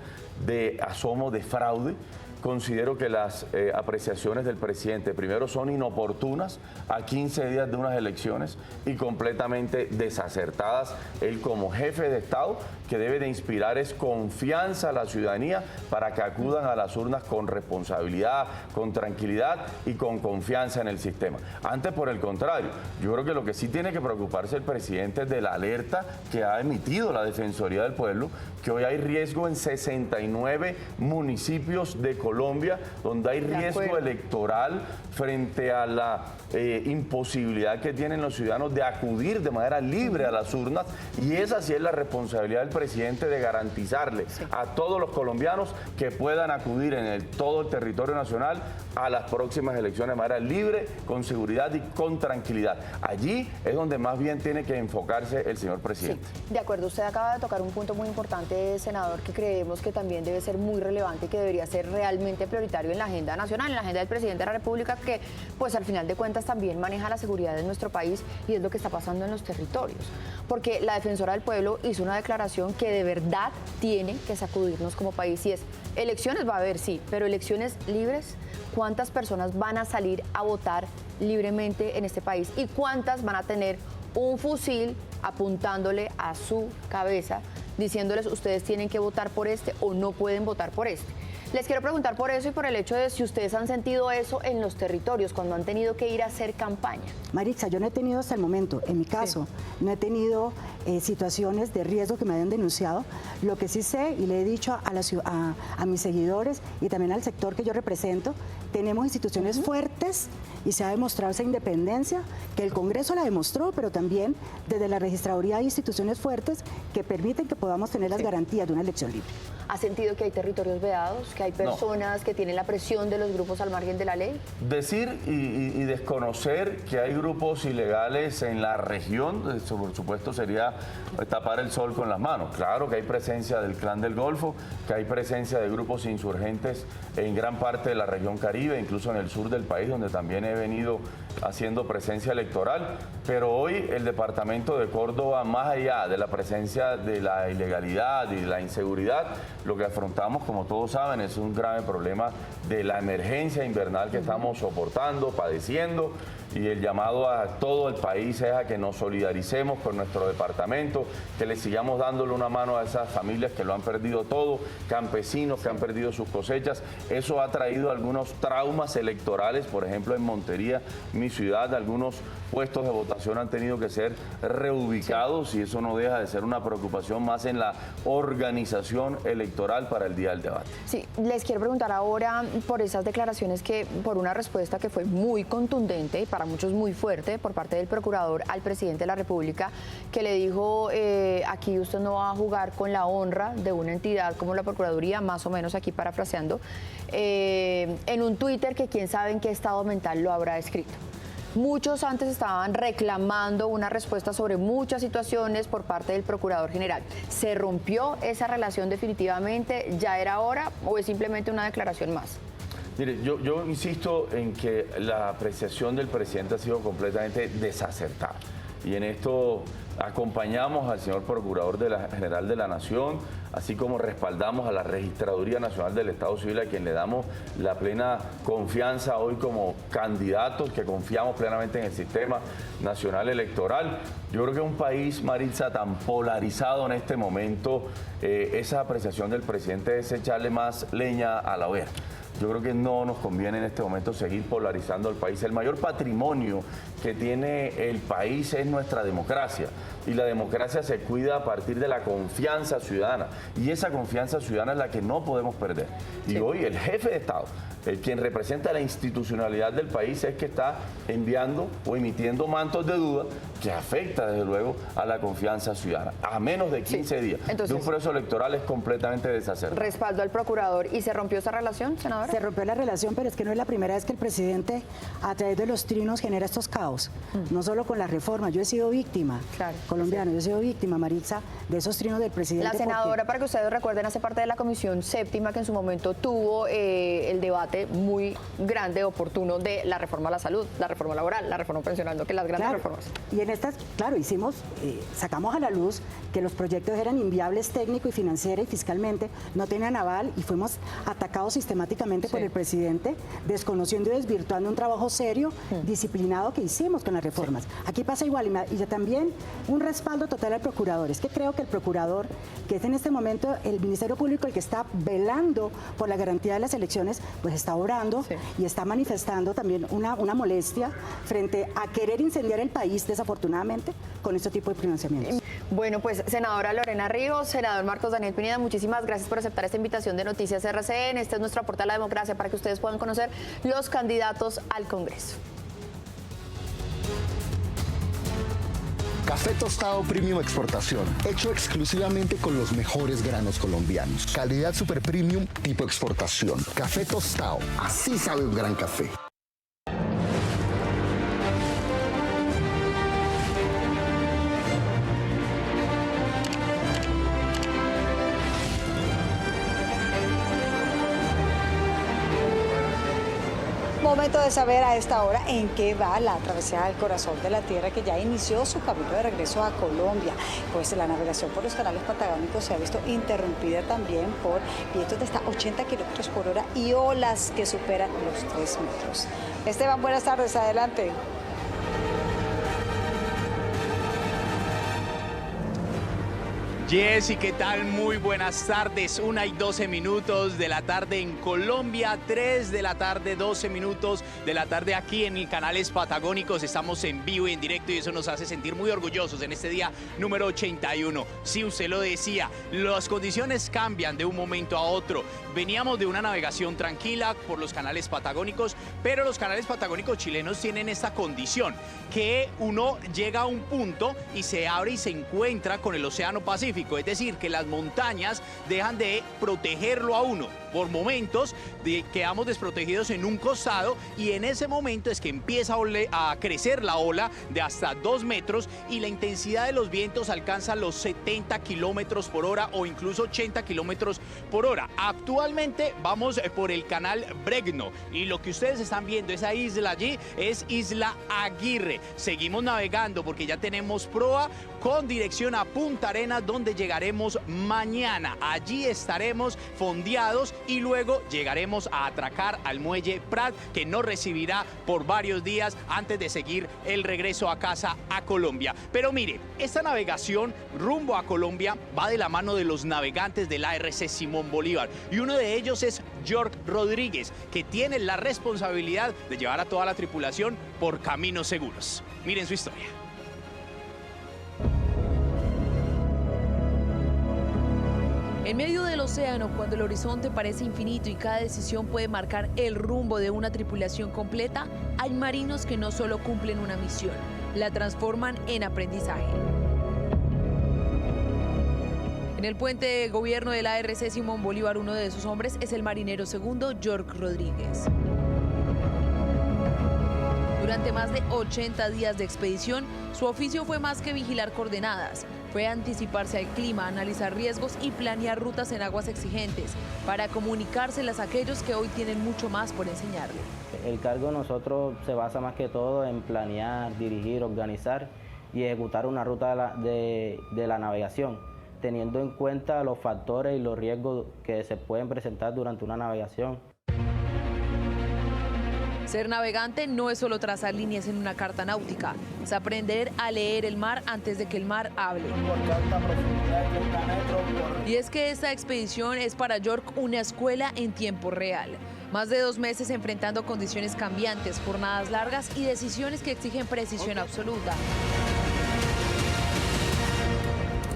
de asomo de fraude. Considero que las apreciaciones del presidente primero son inoportunas a 15 días de unas elecciones y completamente desacertadas. Él como jefe de Estado que debe de inspirar es confianza a la ciudadanía para que acudan a las urnas con responsabilidad, con tranquilidad y con confianza en el sistema. Antes, por el contrario, yo creo que lo que sí tiene que preocuparse el presidente es de la alerta que ha emitido la Defensoría del Pueblo, que hoy hay riesgo en 69 municipios de Colombia, donde hay riesgo electoral frente a la imposibilidad que tienen los ciudadanos de acudir de manera libre a las urnas, y esa sí es la responsabilidad del presidente de garantizarle a todos los colombianos que puedan acudir en todo el territorio nacional a las próximas elecciones de manera libre, con seguridad y con tranquilidad. Allí es donde más bien tiene que enfocarse el señor presidente. Sí, de acuerdo, usted acaba de tocar un punto muy importante, senador, que creemos que también debe ser muy relevante y que debería ser realmente prioritario en la agenda nacional, en la agenda del presidente de la República, que pues al final de cuentas también maneja la seguridad de nuestro país, y es lo que está pasando en los territorios. Porque la Defensora del Pueblo hizo una declaración que de verdad tiene que sacudirnos como país, y es: elecciones va a haber, sí, pero elecciones libres. ¿Cuántas personas van a salir a votar libremente en este país? ¿Y cuántas van a tener un fusil apuntándole a su cabeza, diciéndoles ustedes tienen que votar por este o no pueden votar por este? Les quiero preguntar por eso y por el hecho de si ustedes han sentido eso en los territorios cuando han tenido que ir a hacer campaña. Marixa, yo no he tenido hasta el momento, en mi caso, no he tenido situaciones de riesgo que me hayan denunciado. Lo que sí sé, y le he dicho a mis seguidores y también al sector que yo represento, tenemos instituciones fuertes y se ha demostrado esa independencia, que el Congreso la demostró, pero también desde la registraduría hay instituciones fuertes que permiten que podamos tener las garantías de una elección libre. ¿Ha sentido que hay territorios vedados, que hay personas que tienen la presión de los grupos al margen de la ley? Decir y desconocer que hay grupos ilegales en la región, eso por supuesto sería tapar el sol con las manos. Claro que hay presencia del Clan del Golfo, que hay presencia de grupos insurgentes en gran parte de la región Caribe, incluso en el sur del país, donde también he venido haciendo presencia electoral. Pero hoy el departamento de Córdoba, más allá de la presencia de la ilegalidad y la inseguridad, lo que afrontamos, como todos saben, es un grave problema de la emergencia invernal que estamos soportando, padeciendo, y el llamado a todo el país es a que nos solidaricemos con nuestro departamento, que le sigamos dándole una mano a esas familias que lo han perdido todo, campesinos que han perdido sus cosechas. Eso ha traído algunos traumas electorales, por ejemplo en Montería, mi ciudad, algunos puestos de votación han tenido que ser reubicados y eso no deja de ser una preocupación más en la organización electoral para el día del debate. Sí, les quiero preguntar ahora por esas declaraciones por una respuesta que fue muy contundente y para muchos muy fuerte por parte del procurador al presidente de la República, que le dijo, aquí usted no va a jugar con la honra de una entidad como la Procuraduría, más o menos aquí parafraseando, en un Twitter que quién sabe en qué estado mental lo habrá escrito. Muchos antes estaban reclamando una respuesta sobre muchas situaciones por parte del Procurador General. ¿Se rompió esa relación definitivamente? ¿Ya era hora o es simplemente una declaración más? Mire, yo insisto en que la apreciación del presidente ha sido completamente desacertada. Y en esto acompañamos al señor Procurador General de la Nación, así como respaldamos a la Registraduría Nacional del Estado Civil, a quien le damos la plena confianza hoy como candidatos, que confiamos plenamente en el sistema nacional electoral. Yo creo que un país, Maritza, tan polarizado en este momento, esa apreciación del presidente es echarle más leña a la hoguera. Yo creo que no nos conviene en este momento seguir polarizando al país. El mayor patrimonio que tiene el país es nuestra democracia. Y la democracia se cuida a partir de la confianza ciudadana. Y esa confianza ciudadana es la que no podemos perder. Y hoy el jefe de Estado, quien representa la institucionalidad del país, es que está enviando o emitiendo mantos de duda que afecta desde luego a la confianza ciudadana. A menos de 15 días de un proceso electoral es completamente desacertado. Respaldo al procurador. ¿Y se rompió esa relación, senadora? Se rompió la relación, pero es que no es la primera vez que el presidente a través de los trinos genera estos caos. No solo con la reforma. Yo he sido víctima, colombiano, yo he sido víctima, Maritza, de esos trinos del presidente. La senadora, para que ustedes recuerden, hace parte de la Comisión Séptima que en su momento tuvo el debate muy grande, oportuno, de la reforma a la salud, la reforma laboral, la reforma pensional, que las grandes reformas. Y en estas, claro, sacamos a la luz que los proyectos eran inviables técnico y financiera y fiscalmente, no tenían aval y fuimos atacados sistemáticamente por el presidente, desconociendo y desvirtuando un trabajo serio, disciplinado que hicimos con las reformas. Aquí pasa igual y también un respaldo total al procurador. Es que creo que el procurador, que es en este momento el Ministerio Público el que está velando por la garantía de las elecciones, pues está orando y está manifestando también una molestia frente a querer incendiar el país, desafortunadamente, con este tipo de financiamientos. Bueno, pues senadora Lorena Ríos, senador Marcos Daniel Pineda, muchísimas gracias por aceptar esta invitación de Noticias RCN. Este es nuestro aporte a la democracia para que ustedes puedan conocer los candidatos al Congreso. Café tostado Premium Exportación, hecho exclusivamente con los mejores granos colombianos. Calidad super premium tipo exportación. Café tostado, así sabe un gran café. Momento de saber a esta hora en qué va la travesía del corazón de la Tierra, que ya inició su camino de regreso a Colombia. Pues la navegación por los canales patagónicos se ha visto interrumpida también por vientos de hasta 80 kilómetros por hora y olas que superan los 3 metros. Esteban, buenas tardes, adelante. Jessy, ¿qué tal? Muy buenas tardes. 1:12 de la tarde en Colombia, 3 de la tarde, 12 minutos de la tarde aquí en Canales Patagónicos. Estamos en vivo y en directo y eso nos hace sentir muy orgullosos en este día número 81. Sí, usted lo decía, las condiciones cambian de un momento a otro. Veníamos de una navegación tranquila por los canales patagónicos, pero los canales patagónicos chilenos tienen esta condición, que uno llega a un punto y se abre y se encuentra con el Océano Pacífico, es decir, que las montañas dejan de protegerlo a uno. Por momentos quedamos desprotegidos en un costado y en ese momento es que empieza a crecer la ola de hasta 2 metros y la intensidad de los vientos alcanza los 70 kilómetros por hora o incluso 80 kilómetros por hora. Actualmente vamos por el canal Bregno y lo que ustedes están viendo, esa isla allí, es Isla Aguirre. Seguimos navegando porque ya tenemos proa con dirección a Punta Arenas, donde llegaremos mañana. Allí estaremos fondeados y luego llegaremos a atracar al muelle Prat, que nos recibirá por varios días antes de seguir el regreso a casa a Colombia. Pero mire, esta navegación rumbo a Colombia va de la mano de los navegantes del ARC Simón Bolívar y uno de ellos es York Rodríguez, que tiene la responsabilidad de llevar a toda la tripulación por caminos seguros. Miren su historia. En medio del océano, cuando el horizonte parece infinito y cada decisión puede marcar el rumbo de una tripulación completa, hay marinos que no solo cumplen una misión, la transforman en aprendizaje. En el puente de gobierno de la ARC Simón Bolívar, uno de sus hombres es el marinero segundo York Rodríguez. Durante más de 80 días de expedición, su oficio fue más que vigilar coordenadas. Fue anticiparse al clima, analizar riesgos y planear rutas en aguas exigentes para comunicárselas a aquellos que hoy tienen mucho más por enseñarle. El cargo de nosotros se basa más que todo en planear, dirigir, organizar y ejecutar una ruta de la navegación, teniendo en cuenta los factores y los riesgos que se pueden presentar durante una navegación. Ser navegante no es solo trazar líneas en una carta náutica, es aprender a leer el mar antes de que el mar hable. Y es que esta expedición es para York una escuela en tiempo real. Más de 2 meses enfrentando condiciones cambiantes, jornadas largas y decisiones que exigen precisión absoluta.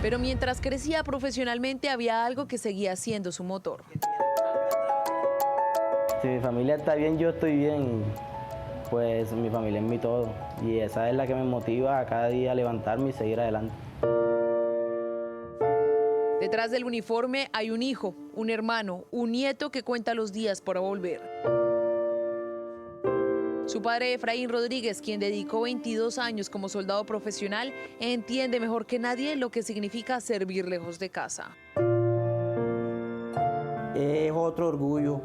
Pero mientras crecía profesionalmente había algo que seguía siendo su motor. Si mi familia está bien, yo estoy bien. Pues mi familia es mi todo. Y esa es la que me motiva a cada día a levantarme y seguir adelante. Detrás del uniforme hay un hijo, un hermano, un nieto que cuenta los días para volver. Su padre, Efraín Rodríguez, quien dedicó 22 años como soldado profesional, entiende mejor que nadie lo que significa servir lejos de casa. Es otro orgullo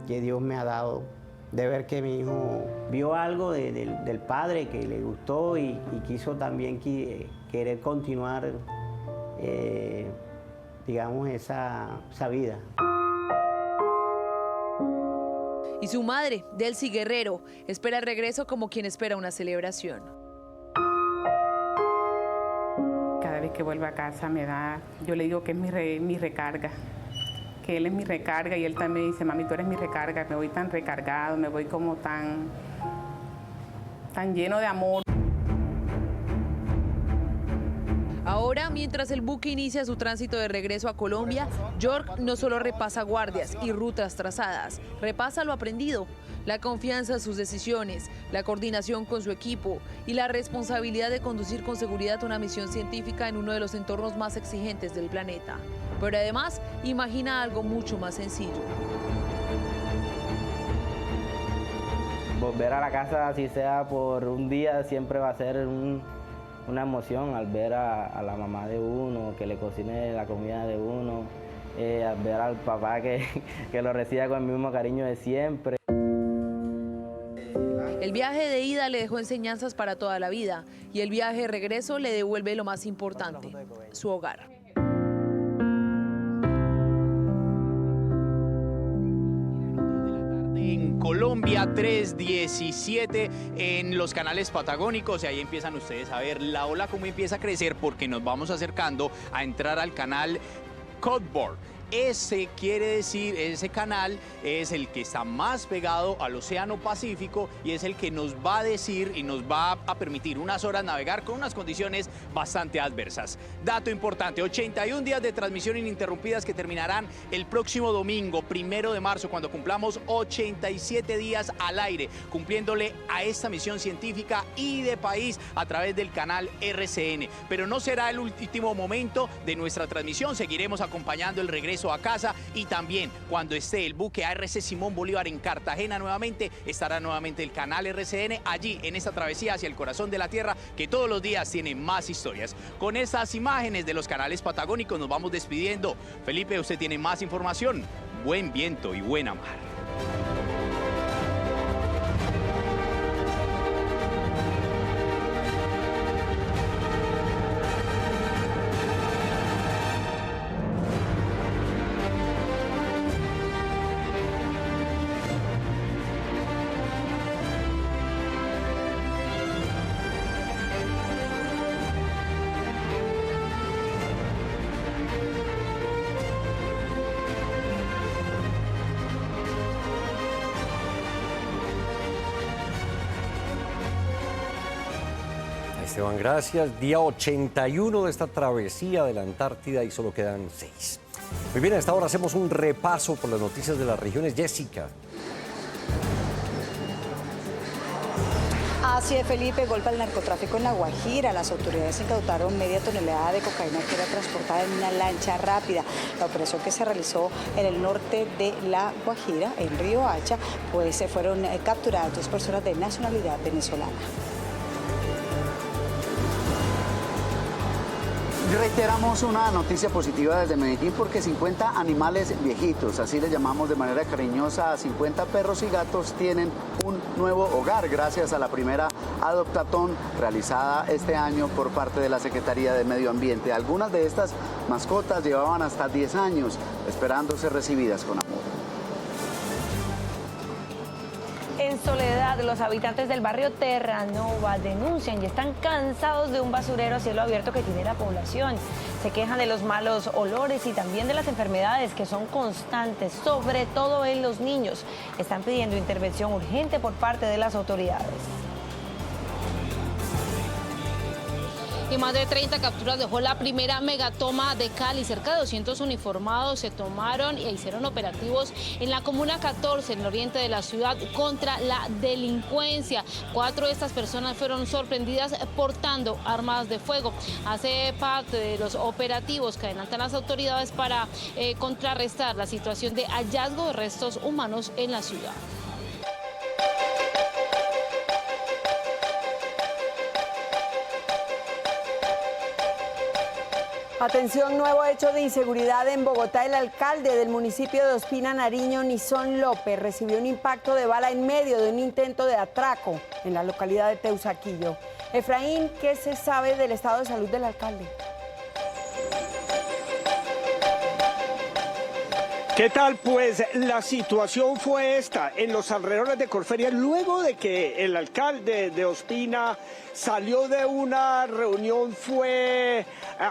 que Dios me ha dado de ver que mi hijo vio algo del padre que le gustó y quiso también querer continuar, digamos, esa vida. Y su madre, Delcy Guerrero, espera el regreso como quien espera una celebración. Cada vez que vuelvo a casa yo le digo que es mi recarga. Que él es mi recarga y él también dice, mami, tú eres mi recarga, me voy tan recargado, me voy como tan lleno de amor. Ahora, mientras el buque inicia su tránsito de regreso a Colombia, York no solo repasa guardias y rutas trazadas, repasa lo aprendido, la confianza en sus decisiones, la coordinación con su equipo y la responsabilidad de conducir con seguridad una misión científica en uno de los entornos más exigentes del planeta. Pero además, imagina algo mucho más sencillo. Volver a la casa, así sea por un día, siempre va a ser una emoción al ver a la mamá de uno, que le cocine la comida de uno, al ver al papá que lo reciba con el mismo cariño de siempre. El viaje de ida le dejó enseñanzas para toda la vida y el viaje de regreso le devuelve lo más importante, su hogar. En Colombia. Colombia 3:17 en los canales patagónicos, y ahí empiezan ustedes a ver la ola cómo empieza a crecer, porque nos vamos acercando a entrar al canal Codboard. Ese quiere decir, ese canal es el que está más pegado al Océano Pacífico y es el que nos va a decir y nos va a permitir unas horas navegar con unas condiciones bastante adversas. Dato importante, 81 días de transmisión ininterrumpidas que terminarán el próximo domingo, 1 de marzo, cuando cumplamos 87 días al aire, cumpliéndole a esta misión científica y de país a través del canal RCN. Pero no será el último momento de nuestra transmisión, seguiremos acompañando el regreso a casa, y también cuando esté el buque ARC Simón Bolívar en Cartagena nuevamente, estará nuevamente el canal RCN allí en esta travesía hacia el corazón de la tierra, que todos los días tiene más historias. Con estas imágenes de los canales patagónicos nos vamos despidiendo. Felipe, usted tiene más información. Buen viento y buena mar. Esteban, gracias. Día 81 de esta travesía de la Antártida y solo quedan 6. Muy bien, a esta hora hacemos un repaso por las noticias de las regiones. Jessica. Así es, Felipe, golpe al narcotráfico en La Guajira. Las autoridades incautaron media tonelada de cocaína que era transportada en una lancha rápida. La operación que se realizó en el norte de La Guajira, en Río Hacha, pues se fueron capturadas 2 personas de nacionalidad venezolana. Reiteramos una noticia positiva desde Medellín, porque 50 animales viejitos, así les llamamos de manera cariñosa a 50 perros y gatos, tienen un nuevo hogar gracias a la primera adoptatón realizada este año por parte de la Secretaría de Medio Ambiente. Algunas de estas mascotas llevaban hasta 10 años esperando ser recibidas con amor. En Soledad, los habitantes del barrio Terranova denuncian y están cansados de un basurero a cielo abierto que tiene la población. Se quejan de los malos olores y también de las enfermedades que son constantes, sobre todo en los niños. Están pidiendo intervención urgente por parte de las autoridades. Y más de 30 capturas dejó la primera megatoma de Cali. Cerca de 200 uniformados se tomaron e hicieron operativos en la Comuna 14, en el oriente de la ciudad, contra la delincuencia. 4 de estas personas fueron sorprendidas portando armas de fuego. Hace parte de los operativos que adelantan las autoridades para contrarrestar la situación de hallazgo de restos humanos en la ciudad. Atención, nuevo hecho de inseguridad en Bogotá. El alcalde del municipio de Ospina, Nariño, Nizón López, recibió un impacto de bala en medio de un intento de atraco en la localidad de Teusaquillo. Efraín, ¿qué se sabe del estado de salud del alcalde? ¿Qué tal? Pues la situación fue esta, en los alrededores de Corferia, luego de que el alcalde de Ospina salió de una reunión, fue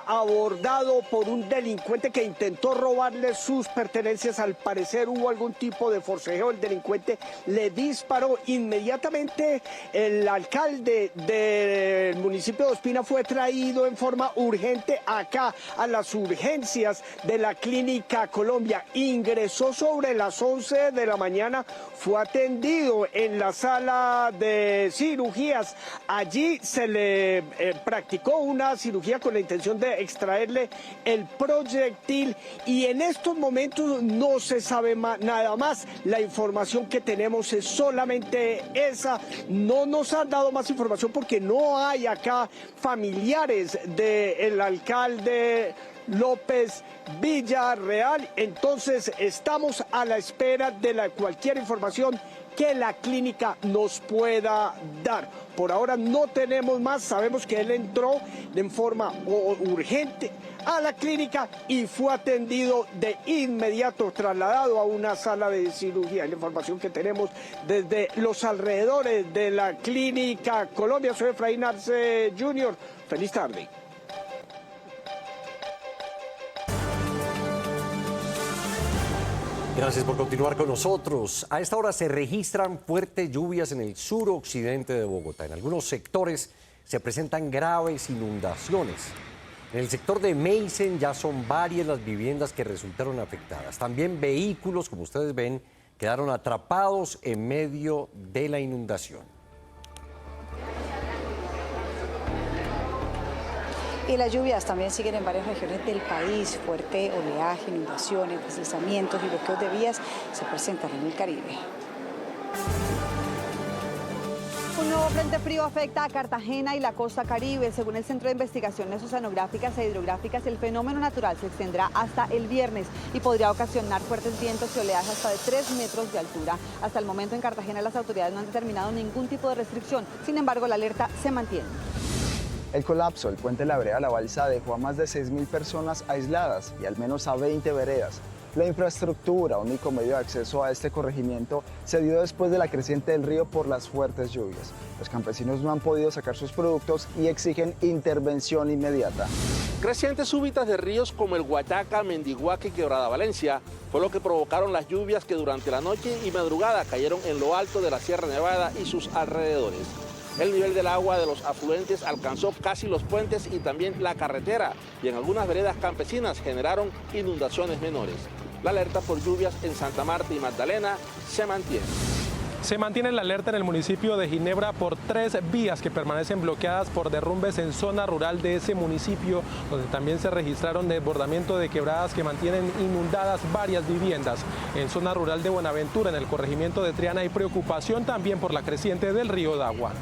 abordado por un delincuente que intentó robarle sus pertenencias. Al parecer hubo algún tipo de forcejeo, el delincuente le disparó. Inmediatamente el alcalde del municipio de Ospina fue traído en forma urgente acá a las urgencias de la Clínica Colombia. Ingresó sobre las 11 de la mañana, fue atendido en la sala de cirugías. Allí se le practicó una cirugía con la intención de extraerle el proyectil, y en estos momentos no se sabe nada más. La información que tenemos es solamente esa. No nos han dado más información porque no hay acá familiares del alcalde López Villarreal. Entonces estamos a la espera de cualquier información que la clínica nos pueda dar. Por ahora no tenemos más, sabemos que él entró en forma urgente a la clínica y fue atendido de inmediato, trasladado a una sala de cirugía. Es la información que tenemos desde los alrededores de la Clínica Colombia. Soy Efraín Arce Jr. Feliz tarde. Gracias por continuar con nosotros. A esta hora se registran fuertes lluvias en el suroccidente de Bogotá. En algunos sectores se presentan graves inundaciones. En el sector de Meissen ya son varias las viviendas que resultaron afectadas. También vehículos, como ustedes ven, quedaron atrapados en medio de la inundación. Y las lluvias también siguen en varias regiones del país. Fuerte oleaje, inundaciones, deslizamientos y bloqueos de vías se presentan en el Caribe. Un nuevo frente frío afecta a Cartagena y la costa Caribe. Según el Centro de Investigaciones Oceanográficas e Hidrográficas, el fenómeno natural se extenderá hasta el viernes y podría ocasionar fuertes vientos y oleaje hasta de 3 metros de altura. Hasta el momento en Cartagena las autoridades no han determinado ningún tipo de restricción. Sin embargo, la alerta se mantiene. El colapso del puente La Brea La Balsa dejó a más de 6.000 personas aisladas y al menos a 20 veredas. La infraestructura, único medio de acceso a este corregimiento, se dio después de la creciente del río por las fuertes lluvias. Los campesinos no han podido sacar sus productos y exigen intervención inmediata. Crecientes súbitas de ríos como el Guayaca, Mendiguaca y Quebrada Valencia fue lo que provocaron las lluvias que durante la noche y madrugada cayeron en lo alto de la Sierra Nevada y sus alrededores. El nivel del agua de los afluentes alcanzó casi los puentes y también la carretera, y en algunas veredas campesinas generaron inundaciones menores. La alerta por lluvias en Santa Marta y Magdalena se mantiene. Se mantiene la alerta en el municipio de Ginebra por 3 vías que permanecen bloqueadas por derrumbes en zona rural de ese municipio, donde también se registraron desbordamiento de quebradas que mantienen inundadas varias viviendas. En zona rural de Buenaventura, en el corregimiento de Triana, hay preocupación también por la creciente del río Dagua.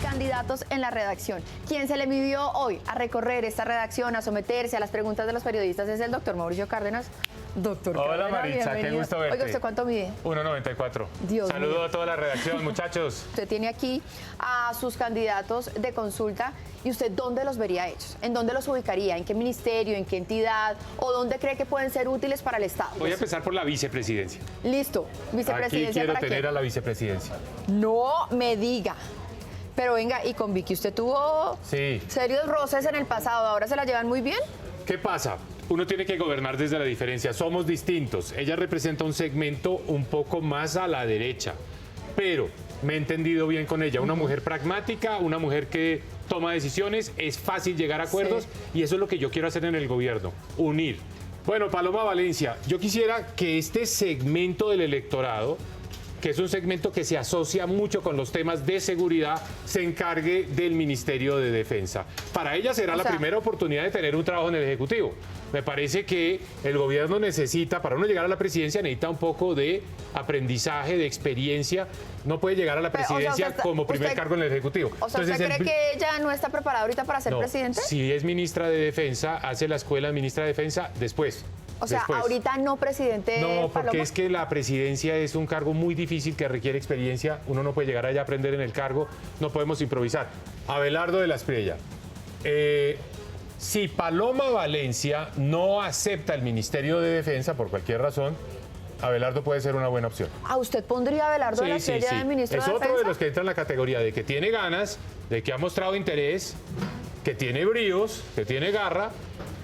Candidatos en la redacción. Quien se le midió hoy a recorrer esta redacción, a someterse a las preguntas de los periodistas es el doctor Mauricio Cárdenas. Doctor Hola Cárdenas, Maritza, qué gusto verte. Oiga, ¿usted cuánto mide? 1,94. Dios Saludo mío. a toda la redacción, muchachos. Usted tiene aquí a sus candidatos de consulta y usted ¿dónde los vería ellos? ¿En dónde los ubicaría? ¿En qué ministerio? ¿En qué entidad? ¿O dónde cree que pueden ser útiles para el Estado? Voy a empezar por la vicepresidencia. Listo. ¿Vicepresidencia Aquí quiero para tener quién? a la vicepresidencia. No me diga. Pero venga, y con Vicky usted tuvo serios roces en el pasado, ¿ahora se la llevan muy bien? ¿Qué pasa? Uno tiene que gobernar desde la diferencia. Somos distintos. Ella representa un segmento un poco más a la derecha, pero me he entendido bien con ella. Una mujer pragmática, una mujer que toma decisiones, es fácil llegar a acuerdos y eso es lo que yo quiero hacer en el gobierno, unir. Bueno, Paloma Valencia, yo quisiera que este segmento del electorado, que es un segmento que se asocia mucho con los temas de seguridad, se encargue del Ministerio de Defensa. Para ella será la primera oportunidad de tener un trabajo en el Ejecutivo. Me parece que el gobierno necesita, para uno llegar a la presidencia, necesita un poco de aprendizaje, de experiencia. No puede llegar a la presidencia como primer cargo en el Ejecutivo. O sea, ¿usted cree que ella no está preparada ahorita para ser presidente? Si es ministra de Defensa, hace la escuela de ministra de Defensa después. O sea, ahorita no presidente No, porque Paloma. es que la presidencia es un cargo muy difícil que requiere experiencia. Uno no puede llegar allá a aprender en el cargo. No podemos improvisar. Abelardo de la Espriella. Si Paloma Valencia no acepta el Ministerio de Defensa por cualquier razón, Abelardo puede ser una buena opción. ¿A usted pondría a Abelardo de la Espriella de ministro Es de otro Defensa? de los que entra en la categoría de que tiene ganas, de que ha mostrado interés, que tiene bríos, que tiene garra.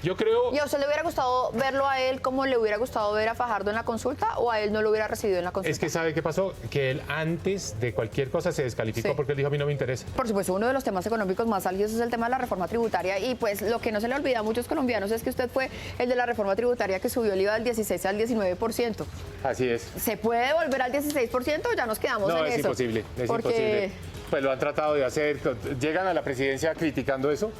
Yo creo... ¿Y a usted le hubiera gustado verlo a él como le hubiera gustado ver a Fajardo en la consulta o a él no lo hubiera recibido en la consulta? Es que ¿sabe qué pasó? Que él antes de cualquier cosa se descalificó porque él dijo a mí no me interesa. Por supuesto, uno de los temas económicos más álgidos es el tema de la reforma tributaria y pues lo que no se le olvida a muchos colombianos es que usted fue el de la reforma tributaria que subió el IVA del 16 al 19%. Así es. ¿Se puede volver al 16% o ya nos quedamos en eso? No, es imposible, es imposible. Pues lo han tratado de hacer. Llegan a la presidencia criticando eso.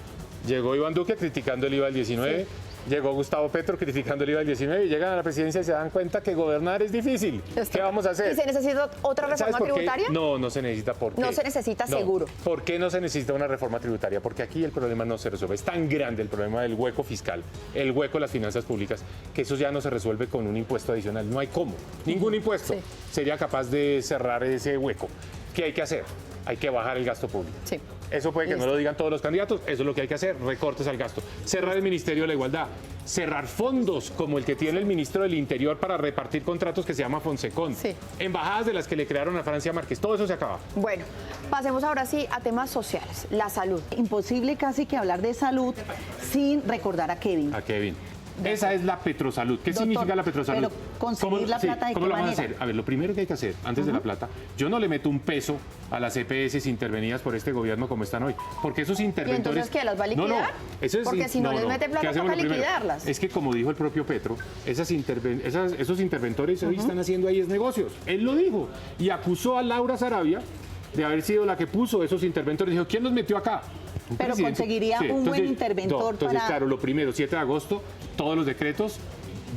Llegó Iván Duque criticando el IVA del 19. Llegó Gustavo Petro criticando el IVA del 19 y llegan a la presidencia y se dan cuenta que gobernar es difícil. ¿Qué vamos a hacer? ¿Y se necesita otra reforma tributaria? No, no se necesita. ¿Por qué? No se necesita, seguro. ¿Por qué no se necesita una reforma tributaria? Porque aquí el problema no se resuelve. Es tan grande el problema del hueco fiscal, el hueco de las finanzas públicas, que eso ya no se resuelve con un impuesto adicional. No hay cómo. Ningún impuesto sería capaz de cerrar ese hueco. ¿Qué hay que hacer? Hay que bajar el gasto público. Sí. Eso puede que no lo digan todos los candidatos, eso es lo que hay que hacer, recortes al gasto. Cerrar el Ministerio de la Igualdad, cerrar fondos como el que tiene el ministro del Interior para repartir contratos que se llama Fonsecon. Sí. Embajadas de las que le crearon a Francia Márquez, todo eso se acaba. Bueno, pasemos ahora sí a temas sociales, la salud. Imposible casi que hablar de salud sin recordar a Kevin. A Kevin. Esa es la Petrosalud. ¿Qué significa la Petrosalud? Pero conseguir la plata, ¿de ¿cómo qué lo vamos manera? a hacer? A ver, lo primero que hay que hacer antes de la plata, yo no le meto un peso a las EPS intervenidas por este gobierno como están hoy, porque esos interventores... ¿Y entonces qué, las va a liquidar? No, eso es, porque si no les mete ¿Qué plata, hacemos toca lo primero? liquidarlas. Es que como dijo el propio Petro, esos interventores hoy están haciendo ahí negocios. Él lo dijo y acusó a Laura Sarabia de haber sido la que puso esos interventores. Dijo, ¿quién los metió acá? Pero conseguiría un buen interventor entonces, claro, lo primero, 7 de agosto, todos los decretos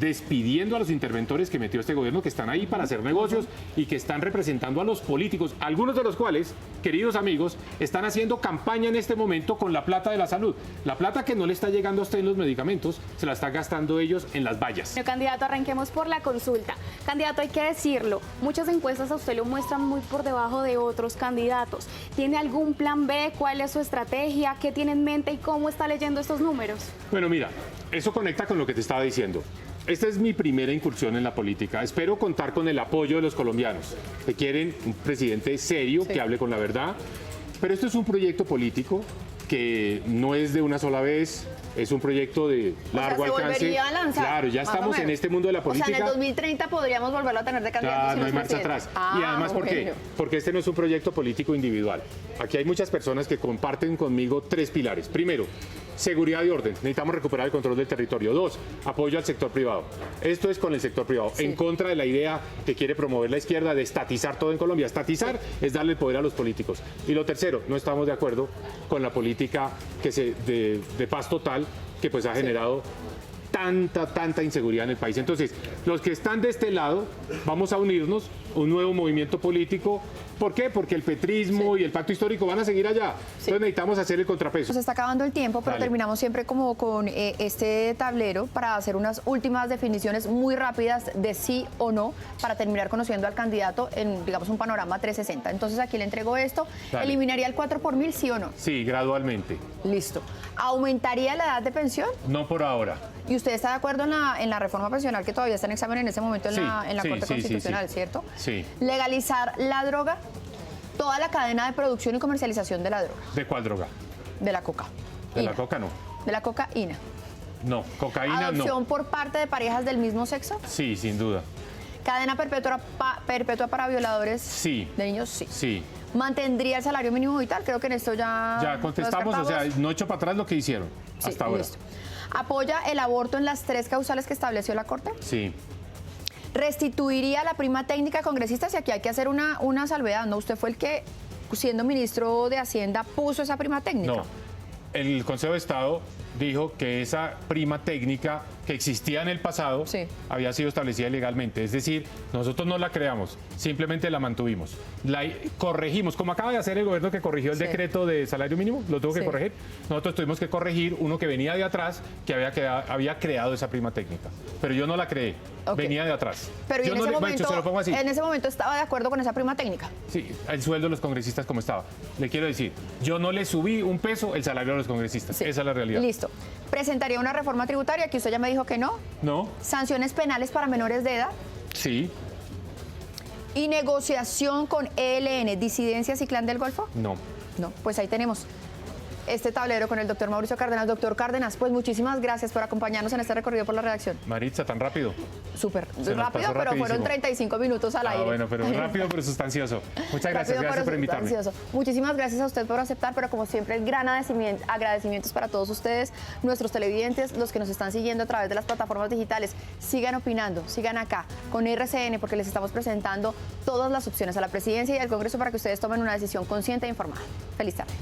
despidiendo a los interventores que metió este gobierno, que están ahí para hacer negocios y que están representando a los políticos, algunos de los cuales, queridos amigos, están haciendo campaña en este momento con la plata de la salud. La plata que no le está llegando a usted en los medicamentos, se la están gastando ellos en las vallas. Señor candidato, arranquemos por la consulta. Candidato, hay que decirlo, muchas encuestas a usted lo muestran muy por debajo de otros candidatos. ¿Tiene algún plan B? ¿Cuál es su estrategia? ¿Qué tiene en mente y cómo está leyendo estos números? Bueno, mira, eso conecta con lo que te estaba diciendo. Esta es mi primera incursión en la política. Espero contar con el apoyo de los colombianos, que quieren un presidente serio, que hable con la verdad. Pero esto es un proyecto político que no es de una sola vez, es un proyecto de largo alcance. Volvería a lanzar. Claro, ya estamos en este mundo de la política. O sea, en el 2030 podríamos volverlo a tener de candidato. Claro, no hay marcha atrás. Y además, ¿por qué? Porque este no es un proyecto político individual. Aquí hay muchas personas que comparten conmigo 3 pilares. Primero, seguridad y orden. Necesitamos recuperar el control del territorio. 2, apoyo al sector privado. Esto es con el sector privado. En contra de la idea que quiere promover la izquierda de estatizar todo en Colombia. Estatizar es darle el poder a los políticos. Y lo tercero, no estamos de acuerdo con la política de paz total que pues ha generado tanta inseguridad en el país. Entonces, los que están de este lado, vamos a unirnos, un nuevo movimiento político. ¿Por qué? Porque el petrismo y el pacto histórico van a seguir allá. Entonces necesitamos hacer el contrapeso. Nos está acabando el tiempo, pero terminamos siempre como con este tablero para hacer unas últimas definiciones muy rápidas de sí o no, para terminar conociendo al candidato en, digamos, un panorama 360. Entonces aquí le entrego esto. Dale. ¿Eliminaría el 4 por 1000, sí o no? Sí, gradualmente. Listo. ¿Aumentaría la edad de pensión? No por ahora. ¿Y usted está de acuerdo en la reforma pensional que todavía está en examen en ese momento en la Corte Constitucional, ¿cierto? Sí. ¿Legalizar la droga? Toda la cadena de producción y comercialización de la droga. ¿De cuál droga? De la coca. De la coca no. De la cocaína. No, cocaína ¿Adopción no. por parte de parejas del mismo sexo? Sí, sin duda. ¿Cadena perpetua para violadores Sí. de niños? Sí. Sí. ¿Mantendría el salario mínimo vital? Creo que en esto Ya contestamos, o sea, no echo para atrás lo que hicieron hasta ahora. Listo. ¿Apoya el aborto en las 3 causales que estableció la Corte? Sí. ¿Restituiría la prima técnica a congresistas? Y aquí hay que hacer una salvedad, ¿no? Usted fue el que, siendo ministro de Hacienda, puso esa prima técnica. No. El Consejo de Estado dijo que esa prima técnica que existía en el pasado había sido establecida ilegalmente. Es decir, nosotros no la creamos, simplemente la mantuvimos. La corregimos, como acaba de hacer el gobierno que corrigió el decreto de salario mínimo, lo tuvo que corregir. Nosotros tuvimos que corregir uno que venía de atrás, que había creado esa prima técnica. Pero yo no la creé, venía de atrás. Pero yo en, no ese le, momento, se lo pongo así. en ese momento estaba de acuerdo con esa prima técnica. Sí, el sueldo de los congresistas como estaba. Le quiero decir, yo no le subí un peso el salario de los congresistas. Esa es la realidad. Listo. ¿Presentaría una reforma tributaria? Que usted ya me dijo que no. No. ¿Sanciones penales para menores de edad? Sí. ¿Y negociación con ELN, disidencias y Clan del Golfo? No. No, pues ahí tenemos este tablero con el doctor Mauricio Cárdenas. Doctor Cárdenas, pues muchísimas gracias por acompañarnos en este recorrido por la redacción. Maritza, tan rápido. Súper Se nos rápido, pasó pero fueron rapidísimo. 35 minutos al aire. Bueno, pero rápido, pero sustancioso. Muchas gracias, gracias por invitarme. Muchísimas gracias a usted por aceptar, pero como siempre, el gran agradecimientos para todos ustedes, nuestros televidentes, los que nos están siguiendo a través de las plataformas digitales. Sigan opinando, sigan acá con RCN, porque les estamos presentando todas las opciones a la presidencia y al Congreso para que ustedes tomen una decisión consciente e informada. Feliz tarde.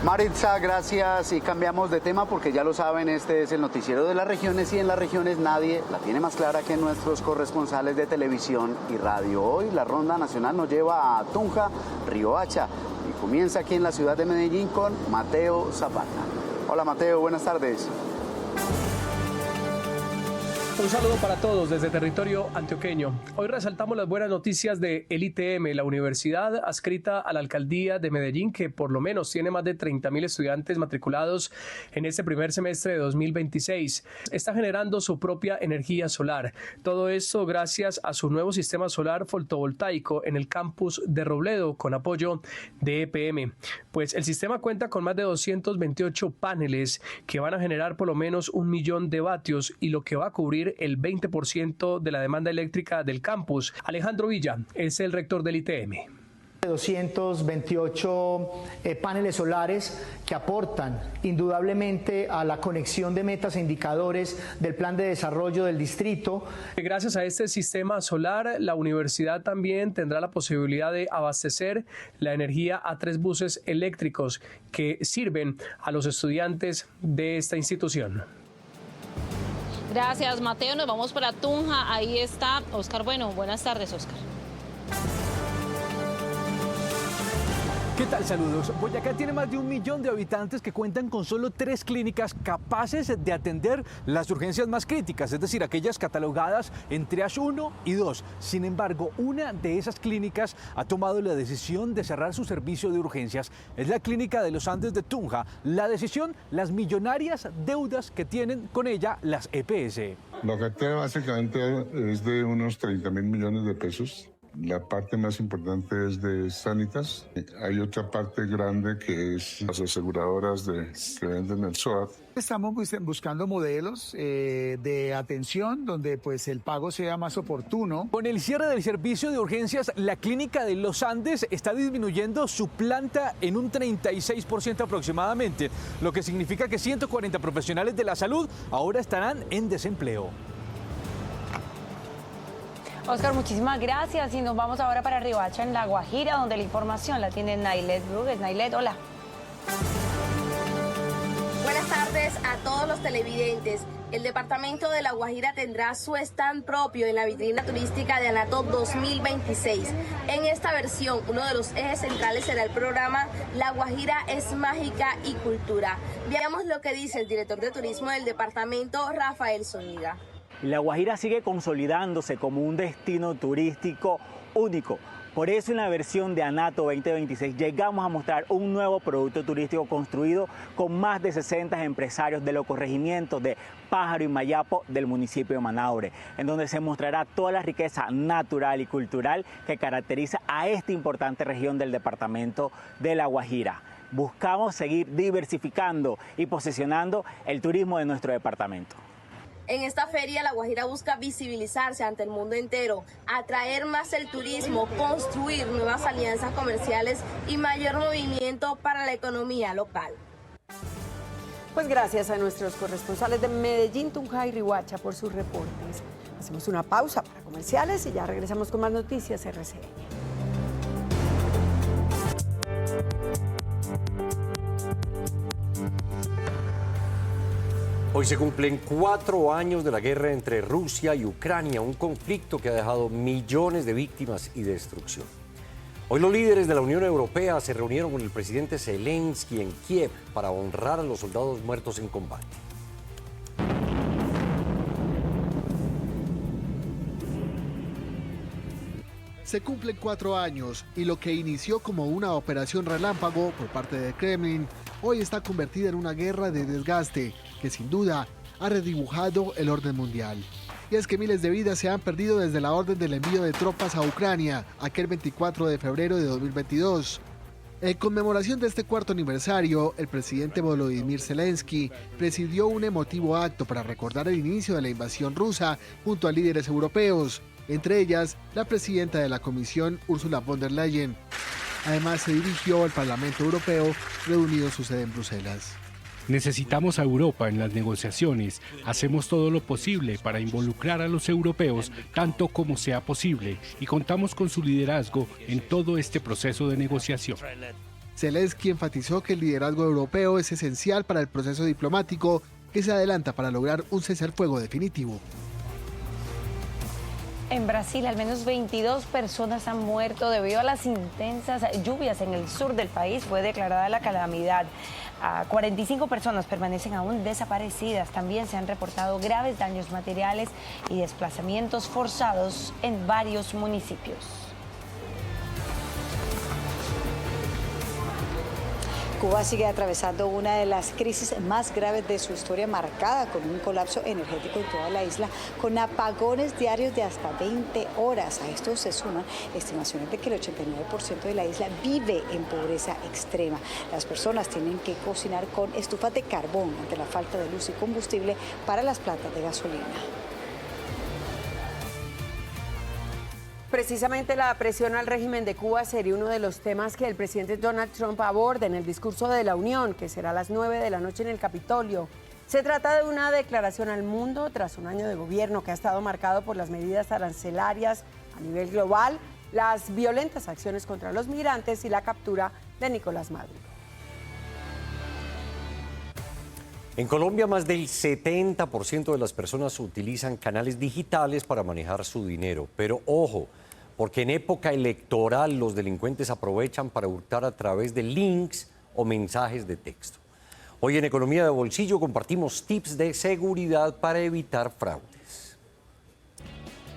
Maritza, gracias, y cambiamos de tema porque ya lo saben, este es el noticiero de las regiones y en las regiones nadie la tiene más clara que nuestros corresponsales de televisión y radio. Hoy la ronda nacional nos lleva a Tunja, Riohacha y comienza aquí en la ciudad de Medellín con Mateo Zapata. Hola Mateo, buenas tardes. Un saludo para todos desde territorio antioqueño. Hoy resaltamos las buenas noticias de el ITM, la universidad adscrita a la alcaldía de Medellín, que por lo menos tiene más de 30.000 estudiantes matriculados en este primer semestre de 2026. Está generando su propia energía solar. Todo esto gracias a su nuevo sistema solar fotovoltaico en el campus de Robledo con apoyo de EPM. Pues el sistema cuenta con más de 228 paneles que van a generar por lo menos 1 millón de vatios y lo que va a cubrir el 20% de la demanda eléctrica del campus. Alejandro Villa es el rector del ITM. 228 paneles solares que aportan indudablemente a la conexión de metas e indicadores del plan de desarrollo del distrito. Gracias a este sistema solar, la universidad también tendrá la posibilidad de abastecer la energía a 3 buses eléctricos que sirven a los estudiantes de esta institución. Gracias, Mateo. Nos vamos para Tunja. Ahí está Oscar. Bueno, buenas tardes, Oscar. ¿Qué tal? Saludos. Boyacá tiene más de 1 millón de habitantes que cuentan con solo 3 clínicas capaces de atender las urgencias más críticas, es decir, aquellas catalogadas en triage 1 y 2. Sin embargo, una de esas clínicas ha tomado la decisión de cerrar su servicio de urgencias. Es la clínica de los Andes de Tunja. La decisión, las millonarias deudas que tienen con ella las EPS. La cartera básicamente es de unos 30.000 millones de pesos. La parte más importante es de Sanitas. Hay otra parte grande que es las aseguradoras que venden el SOAT. Estamos buscando modelos de atención donde pues el pago sea más oportuno. Con el cierre del servicio de urgencias, la clínica de los Andes está disminuyendo su planta en un 36% aproximadamente, lo que significa que 140 profesionales de la salud ahora estarán en desempleo. Oscar, muchísimas gracias y nos vamos ahora para Riohacha, en La Guajira, donde la información la tiene Nailet Brugues. Nailet, hola. Buenas tardes a todos los televidentes. El departamento de La Guajira tendrá su stand propio en la vitrina turística de Anato 2026. En esta versión, uno de los ejes centrales será el programa La Guajira es mágica y cultura. Veamos lo que dice el director de turismo del departamento, Rafael Zúñiga. La Guajira sigue consolidándose como un destino turístico único. Por eso en la versión de Anato 2026 llegamos a mostrar un nuevo producto turístico construido con más de 60 empresarios de los corregimientos de Pájaro y Mayapo del municipio de Manaure, en donde se mostrará toda la riqueza natural y cultural que caracteriza a esta importante región del departamento de La Guajira. Buscamos seguir diversificando y posicionando el turismo de nuestro departamento. En esta feria, La Guajira busca visibilizarse ante el mundo entero, atraer más el turismo, construir nuevas alianzas comerciales y mayor movimiento para la economía local. Pues gracias a nuestros corresponsales de Medellín, Tunja y Riohacha por sus reportes. Hacemos una pausa para comerciales y ya regresamos con más noticias RCN. Hoy se cumplen 4 años de la guerra entre Rusia y Ucrania, un conflicto que ha dejado millones de víctimas y destrucción. Hoy los líderes de la Unión Europea se reunieron con el presidente Zelensky en Kiev para honrar a los soldados muertos en combate. Se cumplen 4 años y lo que inició como una operación relámpago por parte del Kremlin, hoy está convertida en una guerra de desgaste que sin duda ha redibujado el orden mundial. Y es que miles de vidas se han perdido desde la orden del envío de tropas a Ucrania, aquel 24 de febrero de 2022. En conmemoración de este 4º aniversario, el presidente Volodymyr Zelensky presidió un emotivo acto para recordar el inicio de la invasión rusa junto a líderes europeos, entre ellas la presidenta de la Comisión, Ursula von der Leyen. Además, se dirigió al Parlamento Europeo, reunido su sede en Bruselas. Necesitamos a Europa en las negociaciones. Hacemos todo lo posible para involucrar a los europeos tanto como sea posible y contamos con su liderazgo en todo este proceso de negociación. Zelensky enfatizó que el liderazgo europeo es esencial para el proceso diplomático que se adelanta para lograr un cese al fuego definitivo. En Brasil, al menos 22 personas han muerto debido a las intensas lluvias en el sur del país. Fue declarada la calamidad. 45 personas permanecen aún desaparecidas. También se han reportado graves daños materiales y desplazamientos forzados en varios municipios. Cuba sigue atravesando una de las crisis más graves de su historia, marcada con un colapso energético en toda la isla, con apagones diarios de hasta 20 horas. A esto se suman estimaciones de que el 89% de la isla vive en pobreza extrema. Las personas tienen que cocinar con estufas de carbón ante la falta de luz y combustible para las plantas de gasolina. Precisamente la presión al régimen de Cuba sería uno de los temas que el presidente Donald Trump aborda en el discurso de la Unión, que será a las 9 de la noche en el Capitolio. Se trata de una declaración al mundo tras un año de gobierno que ha estado marcado por las medidas arancelarias a nivel global, las violentas acciones contra los migrantes y la captura de Nicolás Maduro. En Colombia, más del 70% de las personas utilizan canales digitales para manejar su dinero. Pero ojo, porque en época electoral los delincuentes aprovechan para hurtar a través de links o mensajes de texto. Hoy en Economía de Bolsillo compartimos tips de seguridad para evitar fraudes.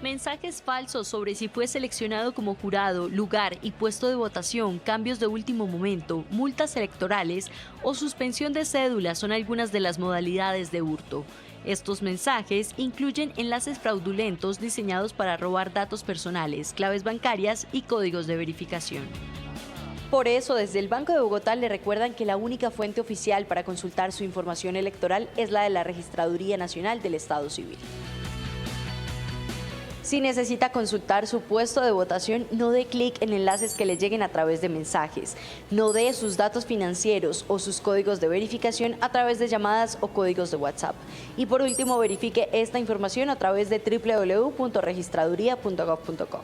Mensajes falsos sobre si fue seleccionado como jurado, lugar y puesto de votación, cambios de último momento, multas electorales o suspensión de cédulas son algunas de las modalidades de hurto. Estos mensajes incluyen enlaces fraudulentos diseñados para robar datos personales, claves bancarias y códigos de verificación. Por eso, desde el Banco de Bogotá le recuerdan que la única fuente oficial para consultar su información electoral es la de la Registraduría Nacional del Estado Civil. Si necesita consultar su puesto de votación, no dé clic en enlaces que le lleguen a través de mensajes. No dé sus datos financieros o sus códigos de verificación a través de llamadas o códigos de WhatsApp. Y por último, verifique esta información a través de www.registraduría.gov.co.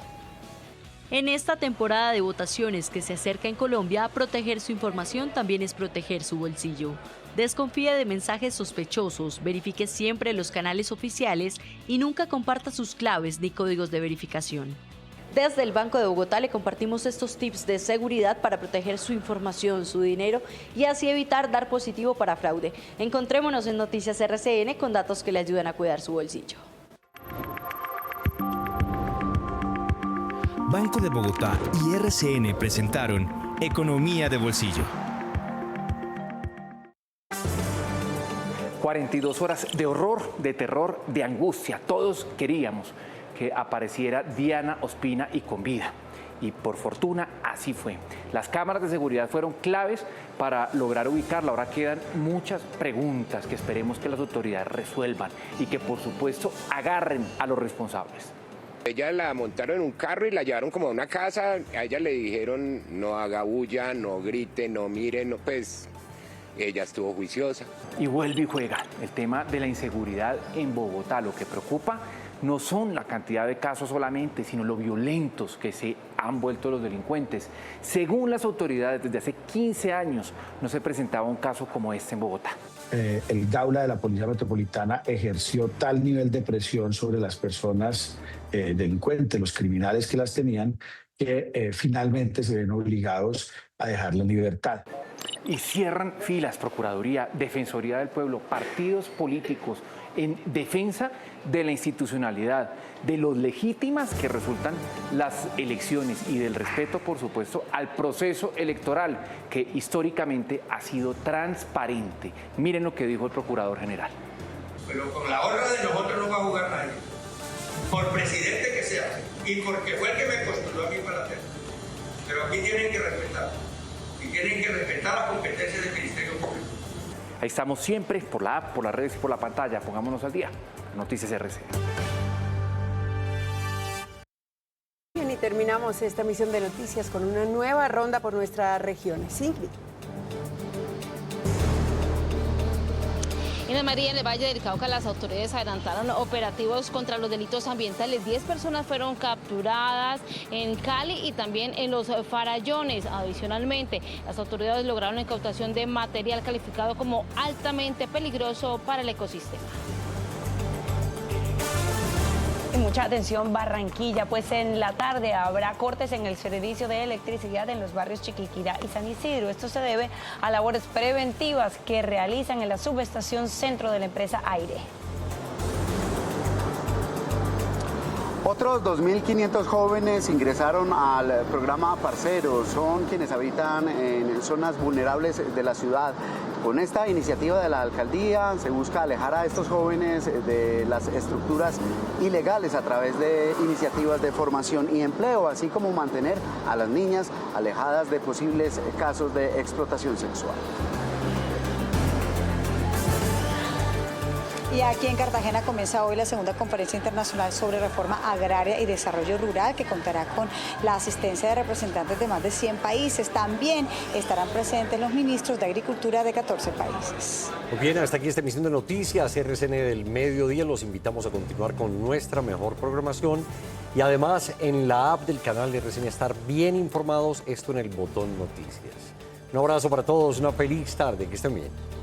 En esta temporada de votaciones que se acerca en Colombia, proteger su información también es proteger su bolsillo. Desconfíe de mensajes sospechosos, verifique siempre los canales oficiales y nunca comparta sus claves ni códigos de verificación. Desde el Banco de Bogotá le compartimos estos tips de seguridad para proteger su información, su dinero y así evitar dar positivo para fraude. Encontrémonos en Noticias RCN con datos que le ayudan a cuidar su bolsillo. Banco de Bogotá y RCN presentaron Economía de Bolsillo. 42 horas de horror, de terror, de angustia. Todos queríamos que apareciera Diana Ospina y con vida. Y por fortuna así fue. Las cámaras de seguridad fueron claves para lograr ubicarla. Ahora quedan muchas preguntas que esperemos que las autoridades resuelvan y que por supuesto agarren a los responsables. Ella la montaron en un carro y la llevaron como a una casa. A ella le dijeron no haga bulla, no grite, no mire, no, pues ella estuvo juiciosa. Y vuelve y juega. El tema de la inseguridad en Bogotá, lo que preocupa no son la cantidad de casos solamente, sino lo violentos que se han vuelto los delincuentes. Según las autoridades, desde hace 15 años no se presentaba un caso como este en Bogotá. El Gaula de la Policía Metropolitana ejerció tal nivel de presión sobre las personas delincuentes, los criminales que las tenían, que finalmente se ven obligados a dejarla en libertad. Y cierran filas, Procuraduría, Defensoría del Pueblo, partidos políticos en defensa de la institucionalidad, de lo legítimas que resultan las elecciones y del respeto, por supuesto, al proceso electoral, que históricamente ha sido transparente. Miren lo que dijo el Procurador General. Pero con la honra de nosotros no va a jugar nadie, por presidente que sea, y porque fue el que me postuló a mí para hacerlo. Pero aquí tienen que respetar, y tienen que respetar la competencia del Ministerio Público. Ahí estamos siempre, por la app, por las redes y por la pantalla. Pongámonos al día. Noticias RCN. Bien, y terminamos esta emisión de noticias con una nueva ronda por nuestras regiones. Ingrid. Inés María, en el Valle del Cauca, las autoridades adelantaron operativos contra los delitos ambientales. 10 personas fueron capturadas en Cali y también en los Farallones. Adicionalmente, las autoridades lograron la incautación de material calificado como altamente peligroso para el ecosistema. Y mucha atención Barranquilla, pues en la tarde habrá cortes en el servicio de electricidad en los barrios Chiquinquirá y San Isidro. Esto se debe a labores preventivas que realizan en la subestación centro de la empresa Aire. Otros 2.500 jóvenes ingresaron al programa Parceros, son quienes habitan en zonas vulnerables de la ciudad. Con esta iniciativa de la alcaldía se busca alejar a estos jóvenes de las estructuras ilegales a través de iniciativas de formación y empleo, así como mantener a las niñas alejadas de posibles casos de explotación sexual. Y aquí en Cartagena comienza hoy la segunda conferencia internacional sobre reforma agraria y desarrollo rural, que contará con la asistencia de representantes de más de 100 países. También estarán presentes los ministros de Agricultura de 14 países. Muy bien, hasta aquí esta emisión de noticias RCN del mediodía. Los invitamos a continuar con nuestra mejor programación y además en la app del canal de RCN estar bien informados, esto en el botón noticias. Un abrazo para todos, una feliz tarde, que estén bien.